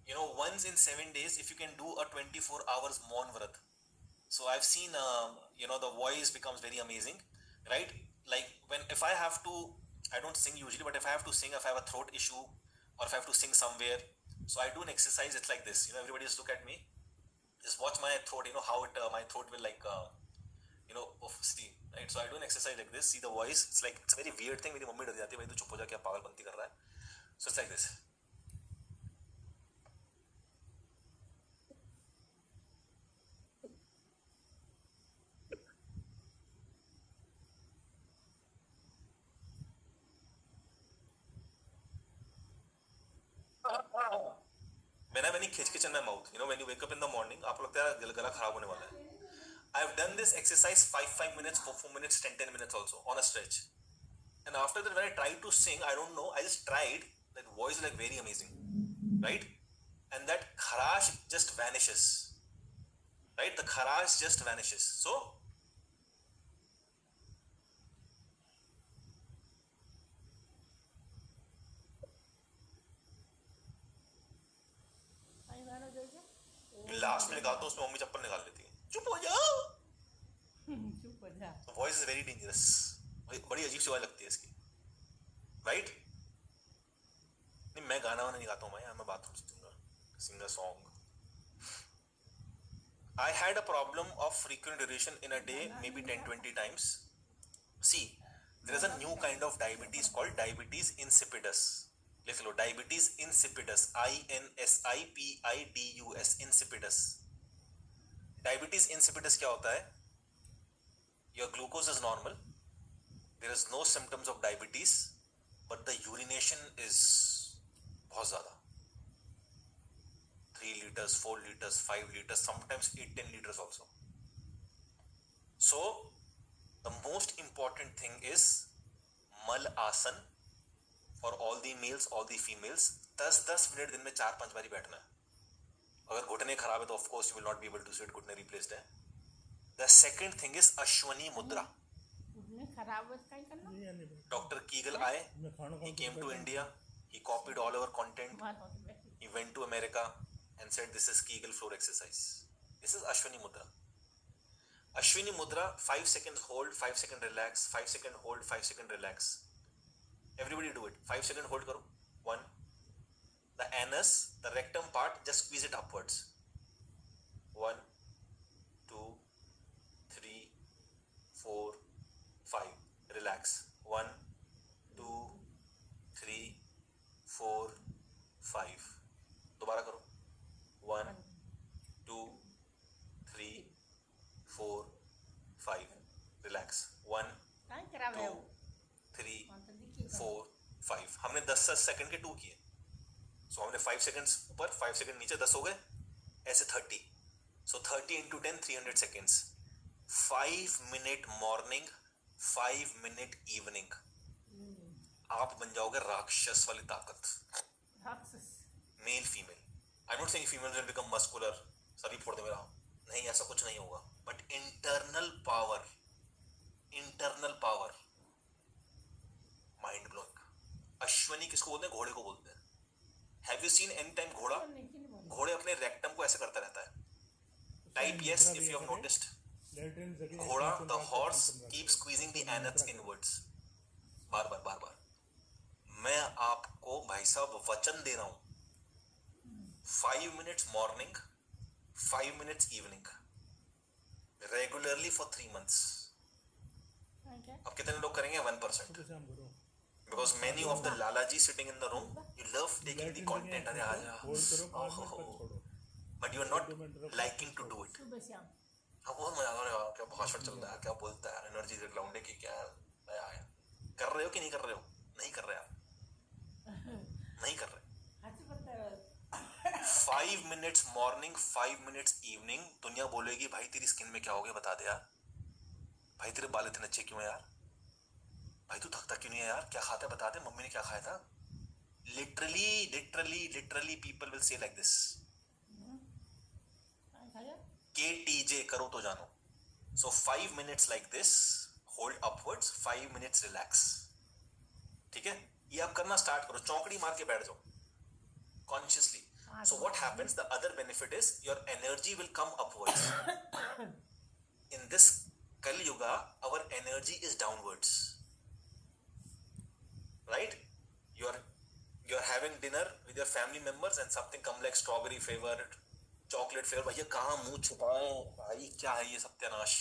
you know, once in 7 days, if you can do a 24 hours MON vrat. So I've seen, you know, the voice becomes very amazing, right? Like if I have to, I don't sing usually, but if I have to sing, if I have a throat issue, or if I have to sing somewhere, so I do an exercise. It's like this, you know, everybody just look at me, just watch my throat, you know, how it, my throat will like, you know, see, right? So I do an exercise like this, see the voice, it's like, it's a very weird thing. मेरी mummy डर जाती है, भाई तू चुप हो जा, क्या पागलपंती कर रहा है. So it's like this. When you खिच in my mouth, you know, when you wake up in the morning, आपको लगता है गला खराब होने वाला है. I've done this exercise 5 minutes, 4 minutes, 10 minutes also on a stretch. And after that, when I tried to sing, I don't know, I just tried. That voice is like very amazing, right? And that kharash just vanishes, right? The kharash just vanishes. So last में निकालता हूँ, उसमें mummy चप्पल निकाल लेती है. चुप हो जाओ. चुप हो जा. Voice is very dangerous. बड़ी अजीब सी आवाज लगती है इसकी, राइट? नहीं, मैं गाना वाना नहीं गाता हूँ भाई, मैं bathroom singer song. I had a problem of frequent urination in a day, maybe 10-20 times. See, there is a new kind of diabetes called diabetes insipidus. लिख लो, diabetes insipidus, INSIPIDUS, insipidus. Diabetes insipidus क्या होता है? Your glucose is normal, there is no symptoms of diabetes, but the urination is बहुत ज़्यादा, 3 liters, 4 liters, 5 liters, sometimes 8-10 liters also. So the most important thing is mal asan for all the males, all the females. 10-10 minute दिन में 4-5 बारी बैठना है. अगर घुटने खराब है तो of course you will not be able to sit, घुटने replaced है. The second thing is Ashwani मुद्रा. खराब है क्या करना? Dr. Kegel आए, he came to India, he copied all our content, he went to America and said this is Kegel floor exercise. This is Ashwini Mudra. Ashwini Mudra, 5 seconds hold, 5 seconds relax, 5 seconds hold, 5 seconds relax. Everybody do it. 5 seconds hold karo. 1. The anus, the rectum part, just squeeze it upwards. 1, 2, 3, 4, 5. Relax. 1, 2, 3, 4, 5. दोबारा करो. 1, 2, 3, 4, 5. Relax. 1, 2, 3, 4, 5. हमने 10 second के 2 किए. सो हमने 5 seconds ऊपर, 5 second नीचे, 10 हो गए. ऐसे 30. सो 30 into 10, 300 seconds. 5 minute morning, 5 minute evening. आप बन जाओगे राक्षस वाली ताकत. Male female. I am not saying female will become muscular, सभी फोड़ दे मेरा, नहीं, ऐसा कुछ नहीं होगा. But internal power, mind blowing. Ashwini किसको बोलते हैं? घोड़े को बोलते हैं. Have you seen any time घोड़े अपने रेक्टम को ऐसे करता रहता है. Type yes if you have noticed. घोड़ा, the horse keep squeezing the anus inwards. बार बार. मैं आपको भाई साहब वचन दे रहा हूं, 5 minutes morning, 5 minutes evening, regularly for 3 months. अब कितने लोग करेंगे? 1%. Because many of the lalaji sitting in the room, you love taking the content. अरे आजा, but you are not liking to do it. हाँ, बहुत मजा आ रहा है. क्या भाषण चल रहा है, क्या बोलता है, एनर्जी से ग्राउंड की क्या है. कर रहे हो कि नहीं कर रहे हो? नहीं कर रहे आप, नहीं कर रहे. 5 minutes morning, 5 minutes evening. दुनिया बोलेगी भाई तेरी स्किन में क्या हो गया, बता दे यार. भाई तेरे बाल इतने अच्छे क्यों है यार? भाई तू थकता क्यों नहीं है यार? क्या खाता है बता दे, मम्मी ने क्या खाया था? Literally people will say like this. KTJ करो तो जानो. So 5 minutes like this, hold upwards, 5 minutes relax. ठीक है, ये आप करना स्टार्ट करो. चौकड़ी मार के बैठ जाओ consciously. So what happens? The other benefit is your energy will come upwards. In this Kali Yuga, our energy is downwards. Right? You're having dinner with your family members and something come like strawberry flavored, chocolate flavored. भैया कहाँ मुंह छुपाएं भाई, क्या है ये सत्यानाश?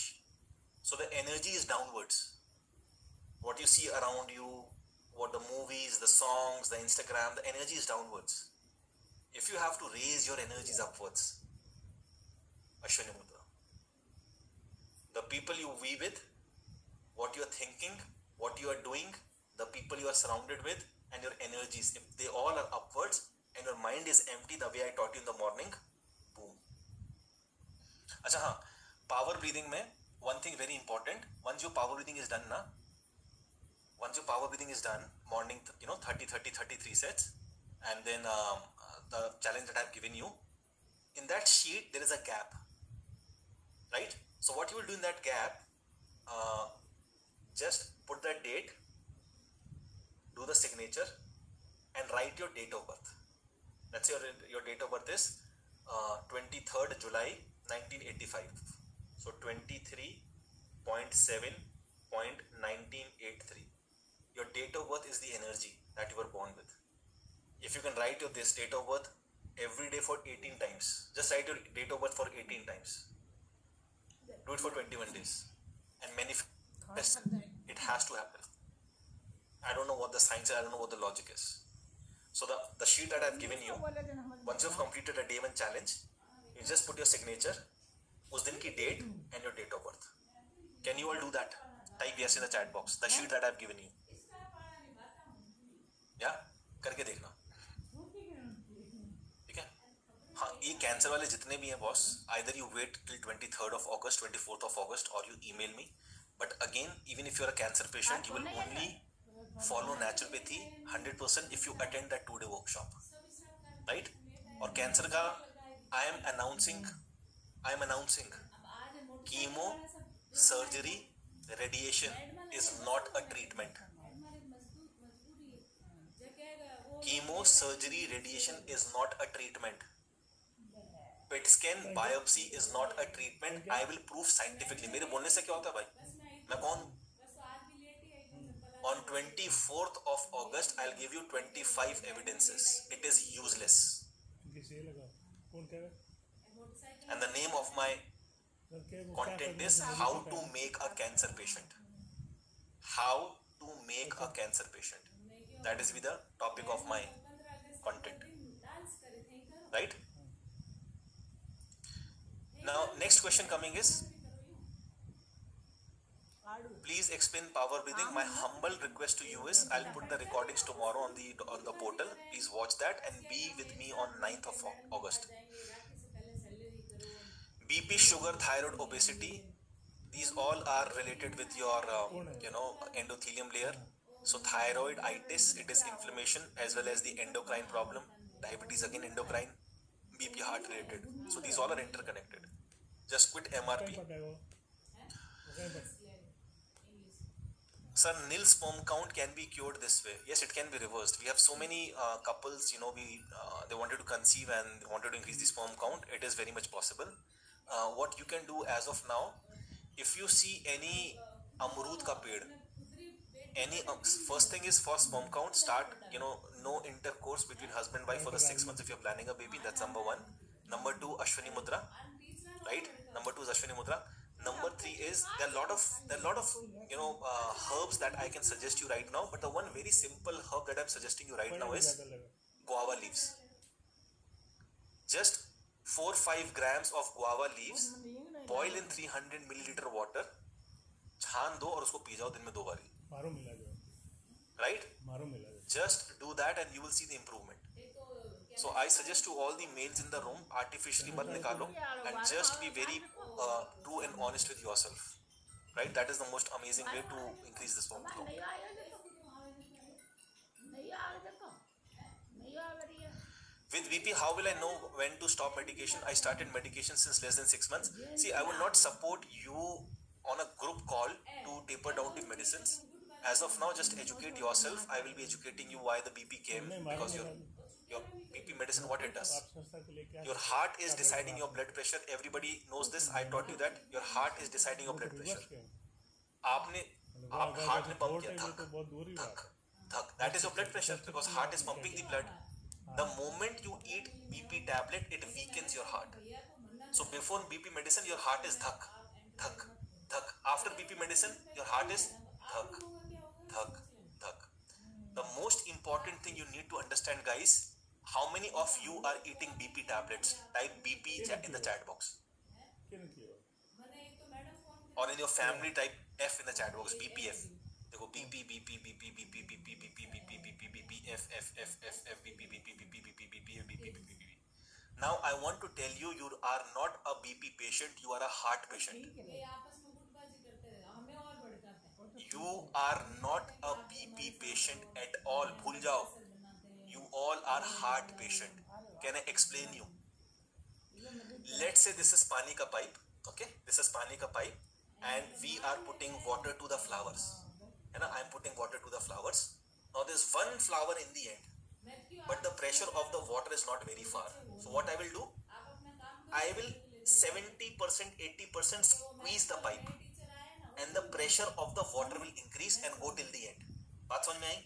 So the energy is downwards. What you see around you, what the movies, the songs, the Instagram, the energy is downwards. If you have to raise your energies upwards, Ashwini Mudra. The people you be with, what you are thinking, what you are doing, the people you are surrounded with, and your energies, if they all are upwards and your mind is empty the way I taught you in the morning, boom. अच्छा हाँ, power breathing में one thing very important. Once your power breathing is done morning, 33 sets, and then the challenge that I've given you, in that sheet there is a gap, right? So what you will do in that gap, just put that date, do the signature, and write your date of birth. Let's say your date of birth is 23rd July 1985. So 23.7.1983. Your date of birth is the energy that you were born with. If you can write this date of birth every day for 18 times, just write your date of birth for 18 times. Do it for 21 days and manifest. It has to happen. I don't know what the science is, I don't know what the logic is. So the sheet that I've given you, once you've completed a day 1 challenge, you just put your signature, उस दिन की date and your date of birth. Can you all do that? Type yes in the chat box. The sheet that I've given you. या करके देखना, ठीक है? हाँ, ये कैंसर वाले जितने भी हैं boss, either you wait till 23rd of August, 24th of August, or you email me. But again, even if you're a cancer patient, you will only follow naturopathy 100% if you attend that 2-day workshop, right? और cancer का I am announcing chemo, surgery, radiation is not a treatment. Chemo, surgery, radiation is not a treatment. PET scan, biopsy is not a treatment. I will prove scientifically. मेरे बोलने से क्या होता है भाई? मैं कौन? On 24th of August, I'll give you 25 evidences. It is useless. And the name of my content is how to make a cancer patient. How to make a cancer patient. That is the topic of my content, right? Now next question coming is, please explain power breathing. My humble request to you is, I'll put the recordings tomorrow on the portal. Please watch that and be with me on 9th of August. BP, sugar, thyroid, obesity, these all are related with your endothelium layer. So thyroiditis, it is inflammation as well as the endocrine problem. Diabetes, again endocrine. BP, heart related. So these all are interconnected. Just quit MRP. Sir, nil sperm count can be cured this way. Yes, it can be reversed. We have so many couples, they wanted to conceive and they wanted to increase the sperm count. It is very much possible. What you can do as of now, if you see any amrud ka ped, first thing is for sperm count, start, no intercourse between husband and wife for the 6 months if you're planning a baby. That's number 1. Number 2, Ashwini Mudra, right? Number 2 is Ashwini Mudra. Number 3 is, there are a lot of herbs that I can suggest you right now, but the one very simple herb that I'm suggesting you right now is guava leaves. Just 4-5 grams of guava leaves, boil in 300 milliliter water, छान दो और उसको P जाओ दिन में 2 बारी. Right? Just do that and you will see the improvement. So I suggest to all the males in the room, artificially mat nikalo and just be very true and honest with yourself. Right? That is the most amazing way to increase the sperm count. With BP, how will I know when to stop medication? I started medication since less than 6 months. See, I will not support you on a group call to taper down the medicines. As of now, just educate yourself. I will be educating you why the BP came, because your BP medicine, what it does. Your heart is deciding your blood pressure. Everybody knows this. I taught you that your heart is deciding your blood pressure. आप heart ने pump किया धक धक. That is your blood pressure because heart is pumping the blood. The moment you eat BP tablet, it weakens your heart. So before BP medicine, your heart is dhak dhak dhak. After BP medicine, your heart is dhak dhak dhak. The most important thing you need to understand, guys, how many of you are eating BP tablets? Type BP in the chat box. Or in your family, type F in the chat box. BPF. देखो BP BP BP BP BP BP BP BP BP F F F F F BP BP BP BP BP BP BP. Now I want to tell you, you are not a BP patient. You are a heart patient. You are not a BP patient at all. भूल जाओ. You all are heart patient. Can I explain you? Let's say this is pani ka pipe. Okay, this is pani ka pipe, and we are putting water to the flowers. And I'm putting water to the flowers. Now there's one flower in the end, but the pressure of the water is not very far. So what I will do? I will 70%, 80% squeeze the pipe, and the pressure of the water will increase and go till the end. बात समझ में आई?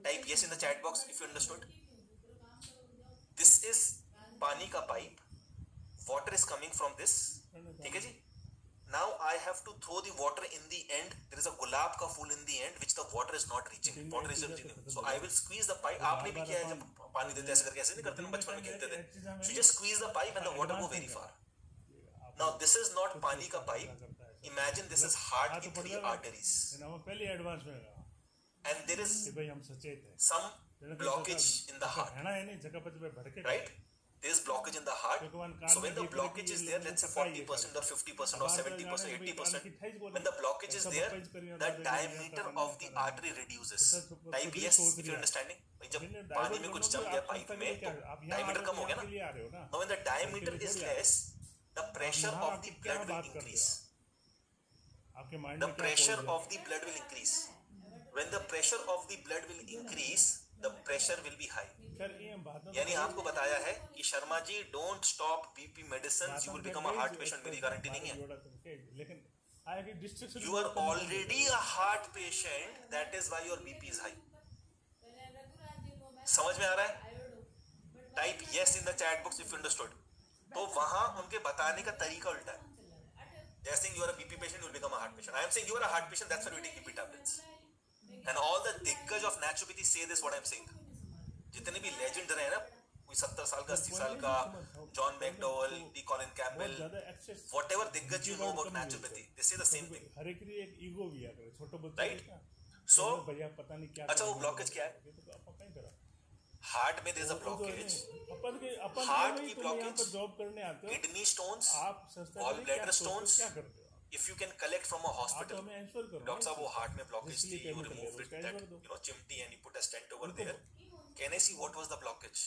Type yes in the chat box if you understood. This is पानी का pipe. Water is coming from this. ठीक है जी? now I have to throw the water in the end. There is a gulab ka fool in the end which the water is not reaching. Water is reaching. So I will squeeze the pipe. आपने भी किया है जब पानी देते ऐसे करके, ऐसे नहीं करते ना, बचपन में खेलते थे. So you just squeeze the pipe and the water go very far. Now this is not पानी का pipe. Imagine this is heart की 3 arteries. पहले एडवांस में and there is कि भाई हम सचेत हैं, some blockage in the heart, है ना, ये नहीं जगह पर भड़के, right? There is blockage in the heart. So when the blockage is there, let's say 40% or 50% or 70%, 80%, when the blockage is there, the diameter of the artery reduces. Type yes if you're understanding. जब पानी में कुछ जम गया pipe में तो diameter कम हो गया ना. Now when the diameter is less, the pressure of the blood will increase. The pressure of the blood will increase. When the pressure of the blood will increase, the pressure will be high. यानी आपको बताया है कि Sharma ji don't stop BP medicines, you will become a heart patient. मेरी guarantee नहीं है. You are already a heart patient, that is why your BP is high. समझ में आ रहा है? Type yes in the chat box if you understood. तो वहां उनके बताने का तरीका उल्टा है. They are saying you are a BP patient, you will become a heart patient. I am saying you are a heart patient, that's why you take BP tablets. And all the diggaj of naturopathy say this what I am saying. जितने भी legend रहे हैं ना, कोई 70 साल का, 80 साल का, John McDowell, D Colin Campbell, whatever diggaj you know about naturopathy, they say the same thing. हर एक की एक ईगो भी है, छोटे बच्चे right? So भैया पता नहीं क्या, अच्छा वो ब्लॉकेज क्या है? हार्ट में there is a blockage. Heart की ब्लॉकेज, जॉब करने आते हो, किडनी स्टोन्स, आप सस्ता गॉल ब्लैडर स्टोन्स, क्या करते हो? if you can collect from a hospital, doctor साहब वो हार्ट में ब्लॉकेज थी, you remove it, that चिमटी and you put a stent over there. Can I see what was the blockage?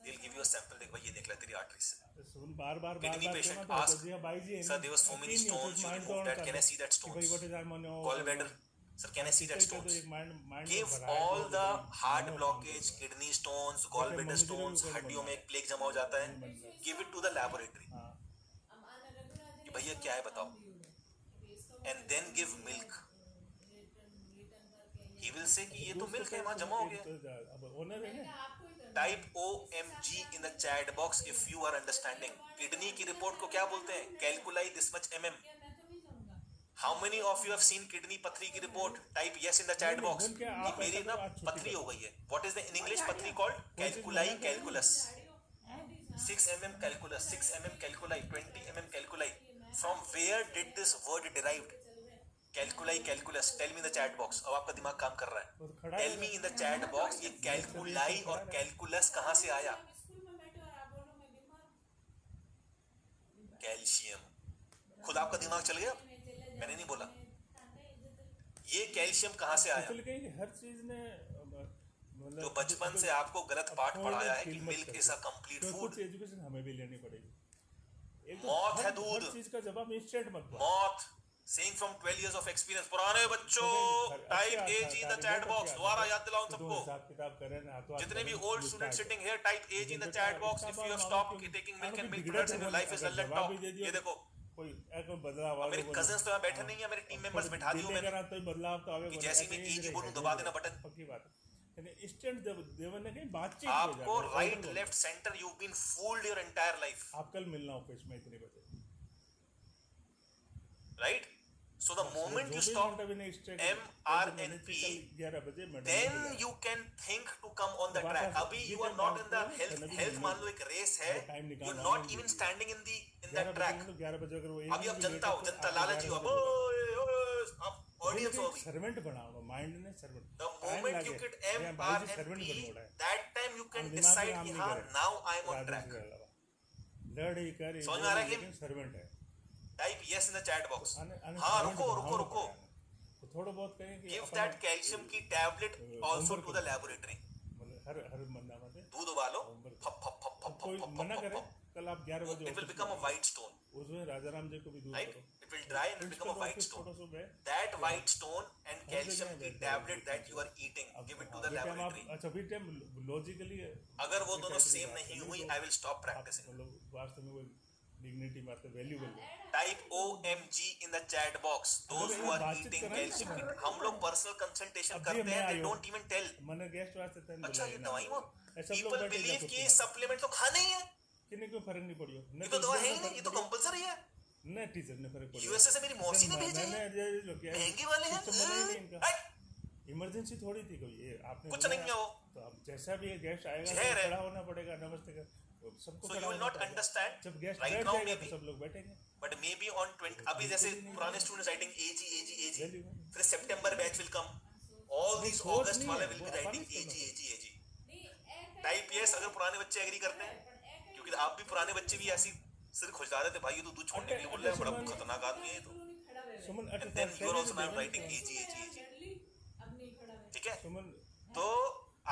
They'll give you a sample. देख भाई ये निकला तेरी artery से. Kidney patient ask, sir there was so many stones, you removed that. Can I see that stones? Gallbladder, sir can I see that stones? Give all the heart blockage, kidney stones, gallbladder stones, हड्डियों में एक plague जमा हो जाता है. Give it to the laboratory. कि भैया क्या है बताओ. And then give milk. He will say कि ये तो milk है, वहाँ जमा हो गया. Type OMG in the chat box if you are understanding. Kidney की रिपोर्ट को क्या बोलते हैं? Calculi this much mm. How many of you have seen kidney पथरी की report? Type yes in the chat box. कि मेरी ना पथरी हो गई है. What is the in English पथरी called? Calculi calculus. 6 mm calculus, 6 mm calculi, 20 mm calculi. From where did this word derived? Calculi calculus. Tell me in the chat box. अब आपका दिमाग काम कर रहा है. Tell me in the chat box ये calculi और calculus कहाँ से आया? कैल्शियम. खुद आपका दिमाग चल गया? मैंने नहीं बोला. ये कैल्शियम कहाँ से आया? हर चीज ने जो बचपन से आपको गलत पाठ पढ़ाया है कि milk is a complete food. Education हमें भी लेनी पड़ेगी. मौत है दूध. चीज का जवाब इंस्टेंट मत दो. मौत. Saying from 12 years of experience. पुराने बच्चों type AG in the chat box. दोबारा याद दिलाऊं सबको. जितने भी old students sitting here type AG in the chat box. If you have stopped taking milk and milk products and your life is well and top. ये देखो. मेरे cousins तो यहाँ बैठे नहीं है, मेरे team members बैठा दिए मैंने. कि जैसे मैं AG बोलूं दबा देना बटन. आपको right left center you've been fooled your entire life. आप कल मिलना ऑफिस में इतने बजे. Right? So the moment you stop MRNP, then you can think to come on the track. अभी you are not in the health मान लो एक race है, you're not even standing in that track. अभी आप जनता हो, जनता लालची हो, आप ऑडियंस हो अभी. सर्वेंट बनाओ, माइंड ने servant. The moment you get MRNP, that time you can decide कि हाँ now I am on track. लड़ी कर. समझ में आ रहा है कि सर्वेंट है. Type yes in the chat box. हाँ रुको. थोड़ा बहुत कहें कि give that calcium की tablet also to the laboratory. हर बंदा में दूध उबालो. कोई मना करे कल आप 11 बजे. It will become a white stone. उसमें राजाराम जी को भी दूध करो. It will dry and become a white stone. That white stone and calcium की tablet that you are eating, give it to the laboratory. अच्छा फिर टाइम लॉजिकली अगर वो दोनों सेम नहीं हुई, I will stop practicing. वास्तव में वो डिग्निटी बात है, वैल्यू है. Type OMG in the chat box. Those who are eating calcium. हम लोग personal consultation करते हैं. They don't even tell. मैंने गेस्ट वास्ते तन. अच्छा ये दवाई वो. People believe कि supplement तो खाने ही है. किन्हीं को फर्क नहीं पड़ियो. ये तो दवा है ही नहीं. ये तो compulsory है. नहीं टीचर ने फर्क पड़ा। यूएसए से मेरी मौसी ने भेजे हैं, महंगे वाले हैं। इमरजेंसी थोड़ी थी कोई, ये आपने कुछ नहीं है वो, तो अब जैसा भी गेस्ट आएगा जहर है। खड़ा होना पड़ेगा, नमस्ते कर सबको So खड़ा you will होना not पड़ेगा। understand जब गेस्ट right बैठ now जाएगा maybe, तो सब लोग बैठेंगे। but maybe on 20 अभी जैसे पुराने स्टूडेंट्स राइटिंग एजी, फिर सितंबर batch will come, all this सोच ऑगस्ट नहीं वाले है, विल वो बी अपन राइटिंग नहीं करना। एजी। टाइप यस अगर पुराने बच्चे एग्री करते हैं, क्योंकि आप भी पुराने बच्चे भी ऐसी सिर खुशा रहे थे, भाई ये तो दूध छोड़ने के लिए बोल रहा है, बड़ा खतरनाक आदमी है ये तो। सुमन And then you are also now writing AG. ठीक है, सुमन तो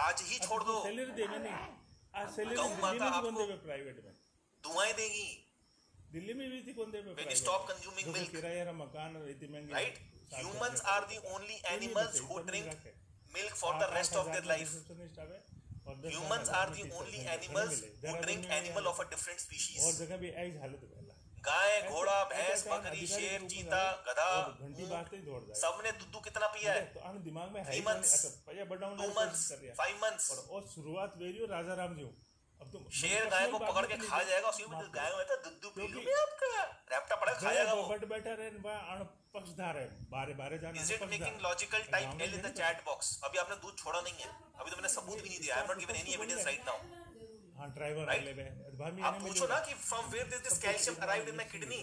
आज ही छोड़ दो, सैलरी देना नहीं, आज सैलरी गौ दिल्ली माता में भी आपको कौन देवे प्राइवेट में, दुआएं देगी। दिल्ली में भी थी कौन देवे When you प्राइवेट stop में। consuming जो milk, किराया रहा मकान इतने महंगे right? साथ Humans साथ are the only animals who drink milk for the rest of their life. Humans are the only animals who drink animal of a different और species. जगह भी ऐसी हालत है पहला गाय, घोड़ा, भैंस, बकरी, शेर, चीता, गधा, घंटी बात ही दौड़ जाए सबने दूध कितना पिया है? तो आने दिमाग में 3 months, 2 months, 5 months. और शुरुआत वेरी राजा राम जी हूँ। अब तुम शेर गाय को पकड़ के खा जाएगा, उसी में गाय में दूध पी लूंगी आपका, रैप्टा पड़ा खाएगा वो। बट बेटर है वहाँ पक्षधार है, बारे बारे जाना Is it making logical? Type L in the chat box. अभी आपने दूध छोड़ा नहीं है, अभी तो मैंने सबूत भी नहीं दिया। I am not given any evidence right now. हाँ ड्राइवर Right? ले गए भाभी आप पूछो ना कि from where did this calcium arrived in my kidney?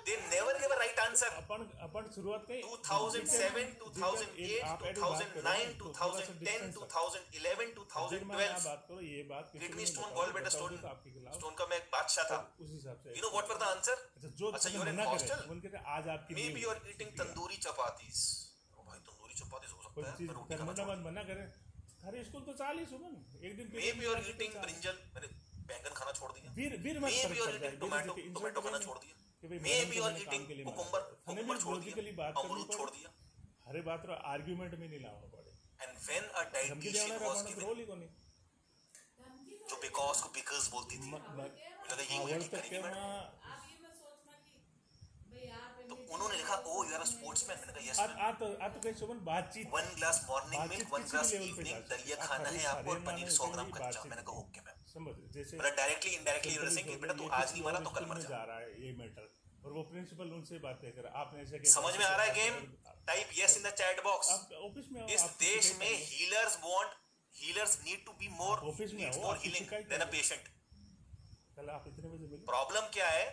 They never give a right answer. अपन शुरुआत कहीं 2007, 2008, 2009, 2010, 2011, 2012. बात करो ये बात Kidney stone, gallbladder stone. आपके खिलाफ Stone का मैं एक बादशाह था. उस हिसाब से You know what were the answer? जो अच्छा, तुम्हें you're in मना करे, hostel? उनके लिए आज आपकी Maybe you're eating tandoori chapatis. ओ भाई तंदूरी चपातीस हो सकता है, मैं रोटी खाना करने छोड़। बाद मना करे, हर स्कूल तो 40 सुमन एक दिन Maybe you're eating brinjal. मैंने बैंगन खाना छोड़ दिया. वीर वीर मत Maybe you're कर eating tomato. Tomato खाना छोड़ दिया. कि भाई Maybe you're मैडम को मैंने काम eating के लिए cucumber. हमें भी Cucumber छोड़ लॉजिकली दिया. बात करनी अमरूद छोड़ पड़े, दिया. हरे बात रो आर्गुमेंट में नहीं लाना पड़े, And when a धमकी dietitian देना was रहा given, रोल ही को नहीं जो because को because बोलती थी, मुझे लगा ये आवड़ उल्टी तक करेगी के मैडम, वहाँ तो उन्होंने लिखा ओ यू आर अ स्पोर्ट्समैन, मैंने कहा यस आ तो कहीं सुमन बातचीत 1 glass morning milk, 1 किसी glass भी लेवल पे evening, जा सकती दलिया है। खाना है आप आपको और हरे पनीर माने 100 के ग्राम लिए कच्चा। बातचीत मैंने कहा ओके मैम, समझ जैसे मतलब directly indirectly you are saying कि बेटा तू आज नहीं मरा तो कल मर जा। जा रहा है ये मैटर, और वो प्रिंसिपल उनसे बातें कर, आपने ऐसे समझ में आ रहा है game? Type yes in the chat box. आप ऑफिस में आओ, इस आप देश शिकायत में करो। healers need to be more office में needs आओ, more आप healing शिकायत than a करो। patient. कल आप इतने बजे मिले प्रॉब्लम क्या है?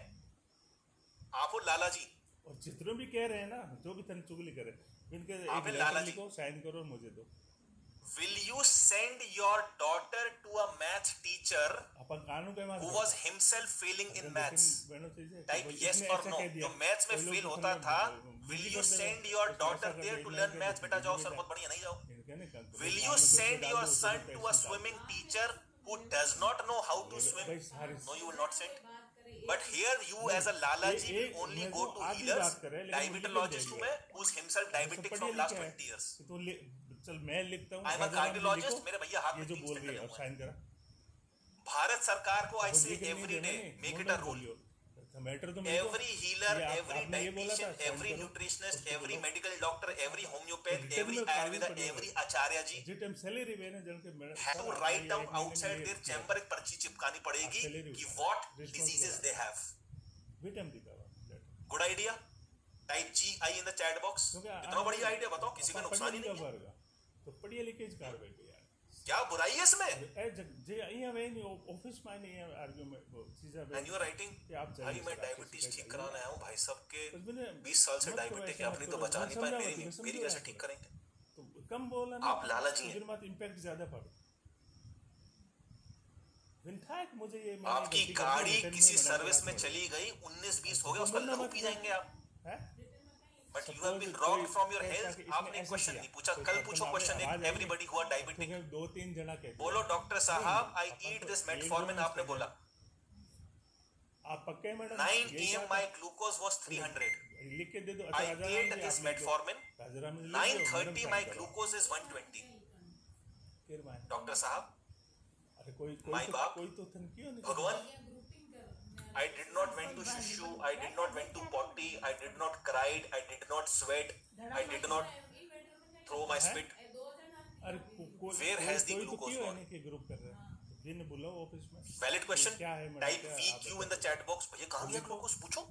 आप हो लाला जी, और जितने भी कह रहे हैं ना, जो भी तन चुगली करे, इनके आप एक हैं लेटर लाला जी। लिखो, साइन करो और मुझे दो। will you send your daughter to a math teacher अपन कानून के माध्यम who was himself failing in maths? Type कोई yes इसने or ऐसा no. कह दिया, जो मैथ्स में कोई लोग फेल तो होता समझ था, जाते हैं, will बिल्ली you कर देगा, send your उसको daughter ऐसा there कर to दिया, learn इतना maths? कर बेटा दिया, जाओ बेटा। सर बहुत बढ़िया, नहीं जाओ. इनके नहीं करते। Will कानून you को send डाल your दो, son उसको to a टैक्स swimming निकाल teacher who does not know how to दो। swim? भाई सारी No, you will not send. But here you as a Lala ji will only मैं go तो to आधी healers, बात कर रहे हैं, लेकिन वो लिख diabetologist के हूँ दे मैं, who's himself diabetic पढ़िए from last लिखा है। 20 years. तो चल मैं लिखता हूँ, I am a Raja Ram ji cardiologist, लिखो, मेरे भैया हाथ ये में जो तीन बोल स्टेंट रही लगे है, हुए साइन हैं. करा। भारत सरकार को I अब say लिख नहीं every देना day नहीं, make it बोलना a rule. बोलियो। मैटर तो Every healer, ये आप- every आपने ये बोला था, dietitian, साइन every करो, nutritionist, उसको every बोलो। medical doctor, every homeopath, return every में कागज Ayurveda, पढ़िए। every Acharya ji जिस टाइम सैलरी वेने जन के have to write down outside their chamber एक पर्ची चिपकानी पड़ेगी salary कि उठाना, what responsible diseases है। they have. विटम दिखा हुआ Good idea? Type GI in the chat box. इतना बढ़िया आइडिया बताओ, किसी का नुकसान ही नहीं है. तो पढ़िए लिखे इस कार्रवाई को यार, क्या बुराई है इसमें? जे અહીંયા વે ની ઓફિસ માં નહીં આર્ગ્યુમેન્ટ ચીજા વે And you are writing, कि आप भाई जाइए मैं सर, डायबिटीज आपकी ठीक शिकायत कराने आया हूँ, भाई साहब के कुछ भी नहीं, 20 साल से मत करो, डायबिटिक ऐसा है, मत अपनी तो करो, बचा मत नहीं पाए, समझाओ, मेरी तुम्हें मेरी समझाओ कैसे यार। ठीक करेंगे? तो कम बोला ना, आप लाला जी हैं। फिर मत इम्पैक्ट ज्यादा पड़े। विंथाक मुझे ये आपकी गाड़ी किसी सर्विस में चली गई, 19-20 हो गया, उसका लहू पी जाएंगे आप. है But you have been robbed from your health. आपने क्वेश्चन नहीं पूछा, कल पूछो क्वेश्चन एक, everybody who are diabetic. दो तीन जना कहते बोलो डॉक्टर साहब, I eat this metformin, आपने बोला. आप पक्के हैं madam? 9 AM my glucose was 300. लिख के दे दो। I ate this metformin. 9:30 my glucose is 120. Doctor साहब, अरे कोई My बाप, कोई तो क्यों नहीं भगवान, I did not went to shushu, I did not went to potty, I did not cried, I did not sweat, I did not throw my spit. अरे Where has the कोई तो glucose क्यों gone? है कि group कर रहे हैं? दिन बुलाओ ऑफिस में। Valid question. क्या है मैडम, टाइप क्या वी आप क्यू इन द बताओ। Chat box. भैया कहाँ गया ग्लूकोज, पूछो।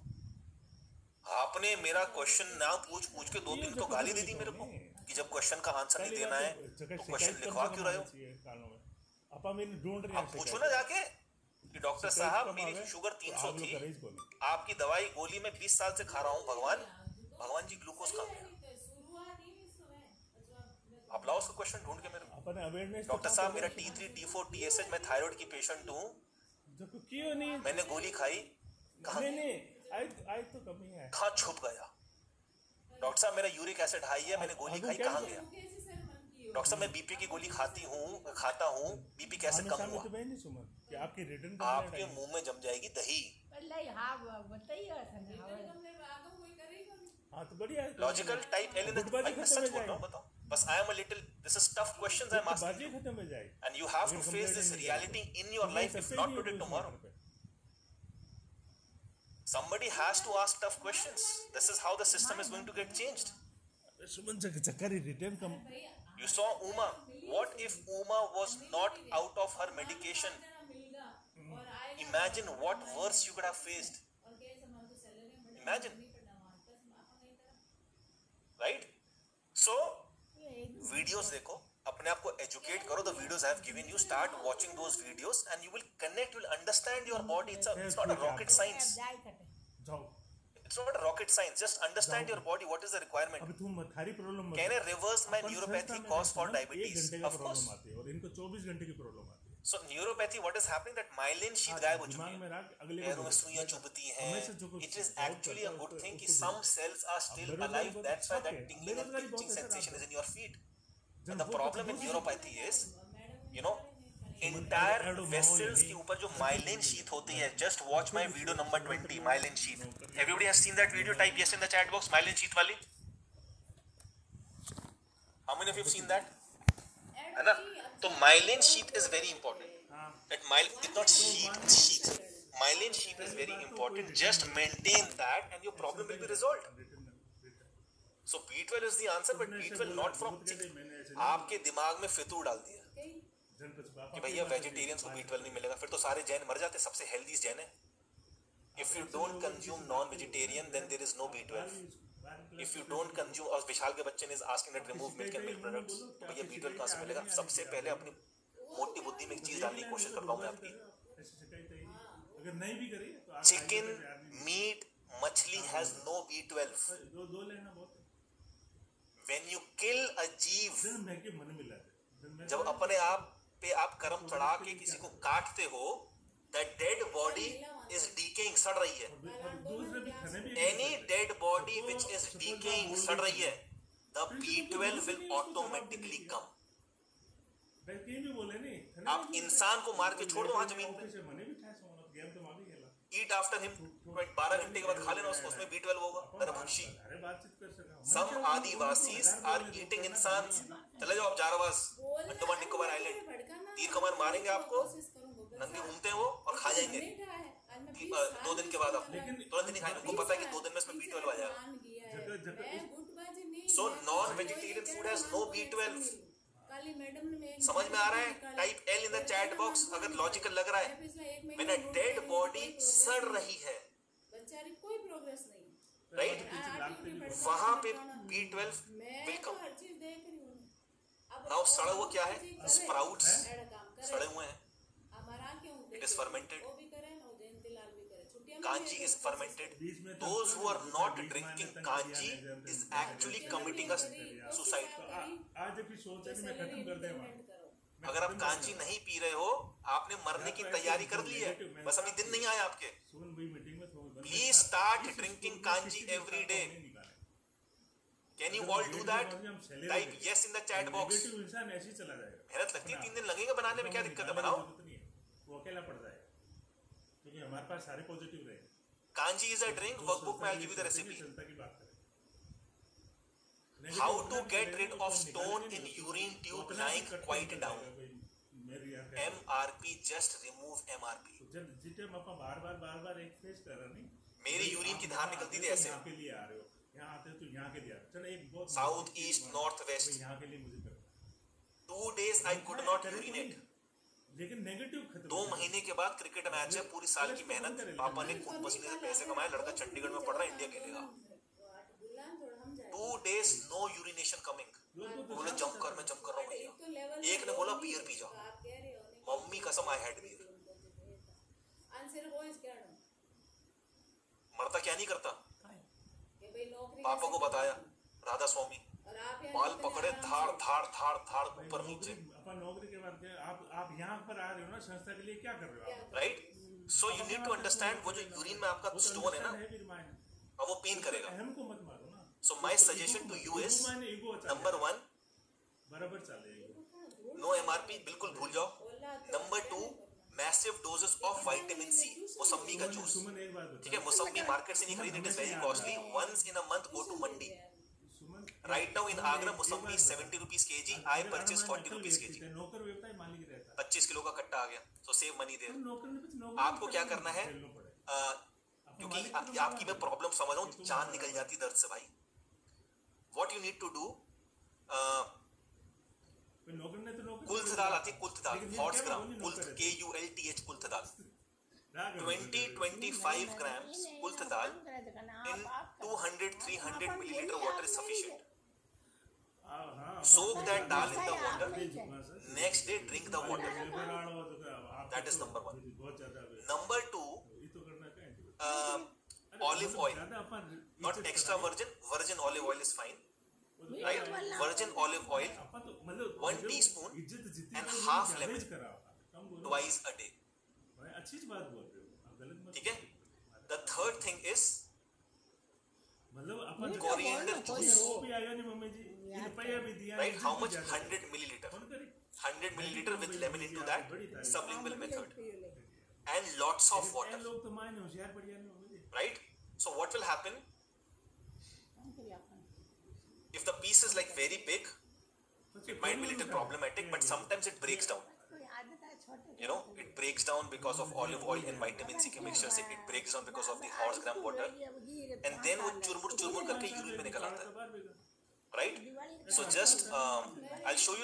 आपने मेरा क्वेश्चन ना पूछ के 2-3 तो गाली दे दी मेरे को कि जब क्वेश्चन का आंसर नहीं देना है तो क्वेश्चन लिखवा क्यों रहे हो। अपा मैंने ढूंढ रहे आप पूछो ना जाके कि डॉक्टर साहब मेरी शुगर 300 थी, आपकी दवाई गोली में 20 साल से खा रहा हूँ, भगवान जी ग्लूकोज कहाँ गया। आप लाओ उसका क्वेश्चन ढूंढ के मेरे को। डॉक्टर साहब मेरा T3 T4 TSH, मैं थायराइड की पेशेंट हूँ, क्यों नहीं, मैंने गोली खाई, कहाँ आई तो कमी है, कहाँ छुप गया। डॉक्टर साहब मेरा यूरिक एसिड हाई है, मैंने गोली खाई, कहाँ गया। डॉक्टर साहब मैं बीपी की गोली खाता हूँ, बीपी कैसे कम हुआ। आपके मुंह में जम जाएगी दही। Logical type L in the, मैं सच बोल रहा हूँ, बताओ बस। I am a little, this is tough questions I am asking you, खत्म हो जाए and you have to face this reality in your life, if not today tomorrow. Somebody has to ask tough questions. This is how the system is going to get changed. सुमन चक्कर return come. You saw Uma. What if Uma was not out of her medication? Imagine what worse you could have faced. Imagine. Right? So, videos देखो, अपने आप को educate करो. The videos I have given you, start watching those videos and you will connect, you will understand your body. It's not a rocket science. It's not a rocket science. Just understand your body. What is the requirement? अब तुम थारी problem Can I reverse my neuropathy cause for diabetes? Of course. और इनको 24 घंटे की problem आती है। So neuropathy, what is happening? That myelin sheath गायब हो चुकी है, पैरों में सुइयां चुभती हैं. It is actually a good thing कि some cells are still alive. That's why that tingling and pinching sensation is in your feet. But the problem in neuropathy is, you know, entire vessels के ऊपर जो myelin sheath होती है. Just watch my video number 20, myelin sheath. Everybody has seen that video? Type yes in the chat box. Myelin sheath वाली. How many of you have seen that? है ना? तो myelin sheath is very important. That it's not sheath. Myelin sheath is very important. Just maintain that, and your problem will be resolved. So B12 is the answer, but B12 not from. आपके दिमाग में फितूर डाल दिया कि भैया vegetarians को B12 नहीं मिलेगा, फिर तो सारे जैन मर जाते. सबसे हेल्दी जैन है. If you don't consume non-vegetarian, then there is no B12. If you don't consume, और विशाल के बच्चे ने asking that remove milk and milk products, तो भैया B12 कहाँ से मिलेगा? सबसे पहले अपनी मोटी बुद्धि में एक चीज डालने की कोशिश करता हूँ मैं आपकी. चिकन, मीट, मछली has no B12. When you kill a जीव, जब अपने आप पे आप कर्म चढ़ा के किसी को काटते हो, that dead body is decaying, सड़ रही है. Any dead body which is decaying, सड़ रही है, the B12 will automatically come. आप इंसान को मार के छोड़ दो वहां जमीन पे, eat after him, 12 घंटे के बाद खा लेना उसको, उसमें B12 होगा. नरभक्षी. Some आदिवासीज are eating इंसान. चले जाओ आप जारवास, अंडमान निकोबार आइलैंड, तीर कमान मारेंगे आपको, नंगे घूमते हैं वो और खा जाएंगे 2 दिन के बाद. आप तुरंत नहीं खाएंगे, उनको पता है कि 2 दिन में इसमें B12 आ जाएगा. So non-vegetarian food has no B12. समझ में आ रहा है? Type L in the chat box अगर लॉजिकल लग रहा है. मैंने डेड बॉडी सड़ रही है, राइट? वहां पे B12 विल कम. नाउ सड़ा हुआ क्या है? स्प्राउट्स सड़े हुए हैं. It is fermented. Kanji is fermented. Those who are not drinking kanji is actually committing a suicide. अगर आप कांजी नहीं पी रहे हो, आपने मरने की तैयारी कर ली है, बस अभी दिन नहीं आया आपके. Please start drinking kanji every day. Can you all do that? Type yes in the chat box. मेहनत लगती है, 3 दिन लगेगा बनाने में, क्या दिक्कत है? बनाओ. वो अकेला पड़ जाएगा क्योंकि हमारे पास सारे पॉजिटिव रहे. Kanji is a drink. Workbook में I give you the recipe. How to get rid of stone in urine tube lying quite down. MRP, just remove MRP. जितने आप बार-बार एक फेस कर रहे नहीं. मेरी यूरिन की धार निकलती थी ऐसे. यहाँ के लिए आ रहे हो, यहाँ आते हो तो यहाँ के लिए आ रहे हो. चलो एक बहुत साउथ ईस्ट नॉर्थ वेस्ट. यहाँ के लिए मुझे 2 days I could not urinate. लेकिन नेगेटिव खत्म 2 महीने के बाद क्रिकेट मैच है, पूरी साल की मेहनत, पापा ने खून पसीने से पैसे कमाए, लड़का चंडीगढ़ में पढ़ रहा है, इंडिया खेलेगा। 2 days नो यूरिनेशन कमिंग। बोले जंप कर, मैं जंप कर रहा हूँ भैया। एक ने बोला बियर पी जाओ, मम्मी कसम आई हैड बियर। मरता क्या नहीं करता, पापा को बताया, राधा स्वामी बाल पकड़े, धाड़ धाड़ धाड़ धाड़ ऊपर नीचे। अपन नौकरी के बाद आप यहाँ पर आ रहे हो ना, संस्था के लिए क्या कर रहे हो आप? Right, so you need to understand वो जो यूरिन में आपका स्टोन है ना, अब वो पेन करेगा। हमको मत मारो ना। So my suggestion to you is, number 1 बराबर चले, नो एमआरपी, बिल्कुल भूल जाओ। Number 2 massive doses of vitamin C, मौसम्मी का जूस। सुमन एक बात ठीक है, मौसम्मी मार्केट से नहीं खरीद, it is very costly. Once in a month go to mandi. Right now in Agra, मौसम्मी 70 rupees kg. I purchase 40 rupees kg. नौकर व्यवसाय मालिक रहता है, 25 किलो का कट्टा आ गया, so save money there. नौकर आपको क्या करना है, क्योंकि आपकी मैं प्रॉब्लम समझ रहा हूँ, जान निकल जाती दर्द से भाई। What you need to do, कुल्थ दाल आती है, कुल्थ दाल, हॉट्स ग्राम, कुल्थ KULTH, कुल्थ दाल, 20-25 grams कुल्थ दाल in 200-300 milliliter water is sufficient. Soak that dal in the water. Next day drink the water. That is number 1. Number 2, olive oil, not extra virgin. Virgin olive oil is fine, right? Virgin olive oil, 1 teaspoon and half lemon, twice a day. अच्छी बात बोल रहे हो, गलत मत। ठीक है। The third thing is मतलब अपन coriander juice. वो भी आया नहीं मम्मी जी, रुपया भी दिया, Right? How much? 100 milliliter. 100 milliliter with lemon into that. Sublingual method. And lots of water. लोग तो मायने होशियार पड़ जाने mummy ji. Right? So what will happen if the piece is like very big? It might be a little problematic, but sometimes it breaks down. You know, it breaks down because of olive oil and vitamin C के mixture से, it breaks down because of the horse gram water, and then वो चुरमुर करके urine में निकल आता है, right? So just I'll show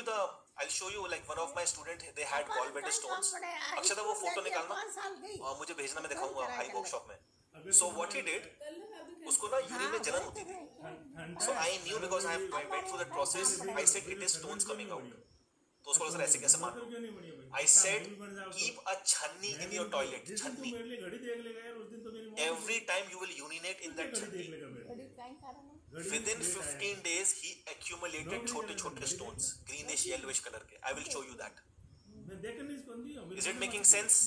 you like one of my student, they had gallbladder stones. अक्षता वो photo निकालना, मुझे भेजना, मैं दिखाऊंगा हाई वर्कशॉप में. So what he did, उसको ना यूरिन में जलन होती थी, so I knew because I went through that process. I said it is stones coming out. तो उसको लगा ऐसे कैसे मार, I said keep a छन्नी in your toilet, छन्नी. Every time you will urinate in that छन्नी. Within 15 days he accumulated छोटे छोटे stones, greenish yellowish color के. I will show you that. Is it making sense?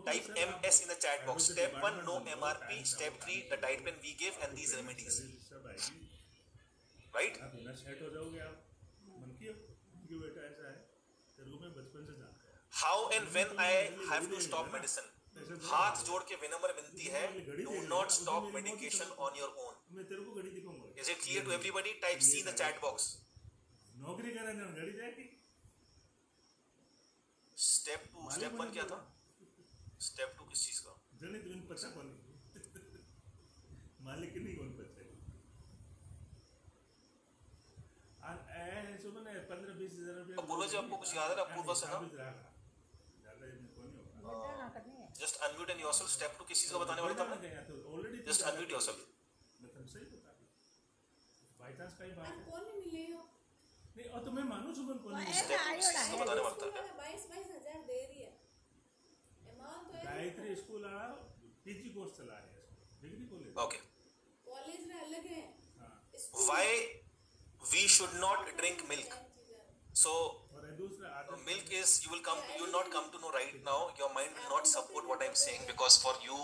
Type MS in the chat box. Step 1 no MRP. Step 3 the diet plan we give and these remedies. Right? How and when I have to stop medicine? हाथ जोड़ के विनम्र विनती है, do not stop medication on your own. Is it clear to everybody? Type C in the chat box. Step 2, step 1 क्या था? Step 2 किस चीज का? मालिक नहीं कौन पता है? 15-20 हजार रुपया। अपूर्वा जी आपको कुछ याद है? अपूर्वा से ना? Just unmute and yourself. Step 2 किस चीज का बताने वाला था मैं? Just unmute yourself. नहीं और तुम्हें मानो सुमन कौन है? Step किस चीज का बताने वाला था? 22,000 दे रही है। गायत्री स्कूल आ पीजी कोर्स चला रहे हैं, डिग्री कॉलेज। Okay. कॉलेज में अलग है। Why we should not drink milk? So milk is, you will not come to know right now. Your mind will not support what I'm saying because for you,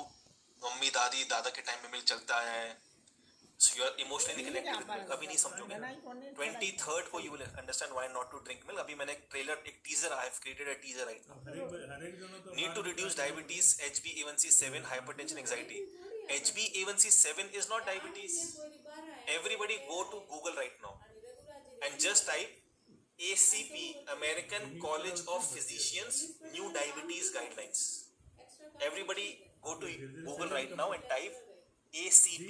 mummy दादी दादा के time में milk चलता है, so you are emotionally connected with milk. अभी नहीं समझोगे। 23rd को you will understand why not to drink milk. अभी मैंने एक ट्रेलर, एक teaser, I have created a teaser right now. Need to reduce diabetes, HbA1c 7, hypertension, anxiety. HbA1c 7 is not diabetes. Everybody go to Google right now and just type ACP, American College of Physicians, new diabetes guidelines. Everybody go to Google right now and type ACP,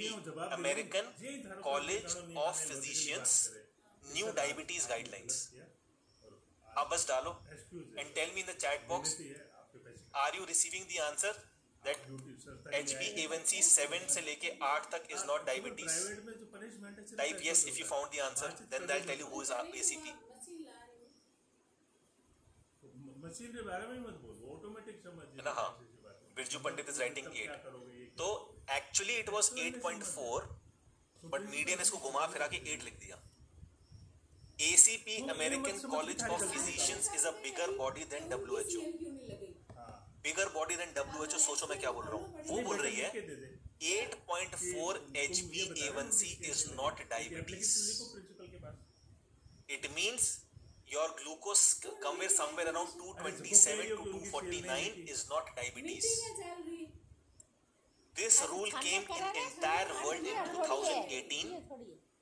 American College of Physicians, new diabetes guidelines. आप बस डालो excuse and tell me in the chat box, है आपके पैसे are you receiving the answer that duty sir HbA1c 7 से लेके 8 तक is not diabetes? Private में जो पनिशमेंट है Type yes if you found the answer, then I'll tell you who is ACP. Machine ला रही हूँ। मशीन के बारे में ही मत बोलो, ऑटोमेटिक समझिए है ना? हाँ, बिरजू पंडित is writing 8. तो actually it was 8.4, but media ने इसको घुमा फिरा के 8 लिख दिया. ACP American College of Physicians is a bigger body than WHO. CL क्यों नहीं लगी? Bigger body than WHO. सोचो मैं क्या बोल रहा हूँ. वो बोल रही है 8.4 HbA1c is not diabetes. Principal के पास It means your glucose somewhere around 227 to 249 is not diabetes. Meeting चल रही। This rule came in entire world in 2018.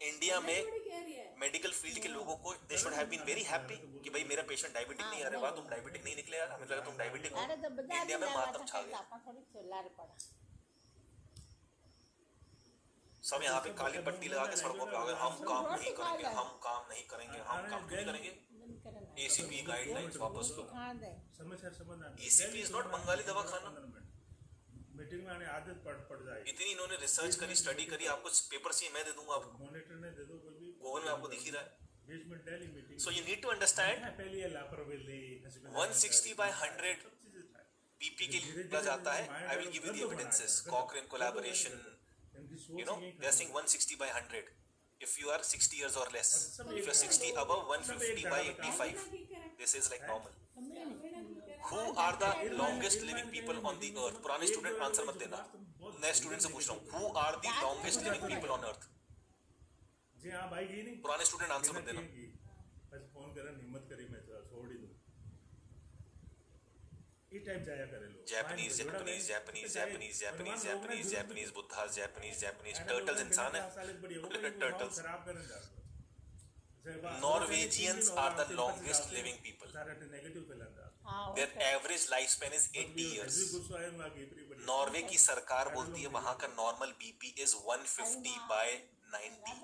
India में बड़ी कह रही है। मेडिकल फील्ड के लोगों को they should have been very happy कि भाई मेरा पेशेंट डायबिटिक नहीं. अरे वाह, तुम डायबिटिक नहीं निकले यार, हमें लगा तुम डायबिटिक हो. इंडिया में मातम छा गया. सब यहाँ पे काली पट्टी लगा के सड़कों पे आ गए, हम काम नहीं करेंगे, हम काम नहीं करेंगे, हम काम क्यों नहीं करेंगे. ACP गाइडलाइंस वापस लो. समझ ACP is not बंगाली दवाखाना. मीटिंग में आने आदत पड़ जाए. इतनी इन्होंने रिसर्च करी, स्टडी करी. आपको पेपर चाहिए मैं दे दूंगा आपको, मॉनिटर ने दे दो कोई भी, गूगल में आपको दिख ही रहा है. 20 minute daily meeting. So you need to understand पहले ये लापरवाही 160/100 BP के लिए बोला जाता है. I will give you the evidences. कॉकरेन collaboration, you know, they are saying 160/100 if you are 60 years or less. If you are 60 above, 150/85. This is like normal. Who are the longest living people on the earth? पुराने student answer मत देना, नए student से पूछ रहा हूँ. Who are the longest living people on earth? जी हाँ भाई गई नहीं, पुराने स्टूडेंट आंसर मत देना. बस फोन करा, हिम्मत करी मैं तो छोड़ ही दूं. ये टाइप जाया करे लोग. Japanese बुद्धास, Japanese turtles इंसान है. Turtles. खराब करने जा रहे हो. Norwegians are the longest living people. सारा नेगेटिव फैलाता है. Their average lifespan is 80 years. गुस्सा आएगा कि प्री बड़ी. नॉर्वे की सरकार बोलती है वहां का नॉर्मल BP is 150/90.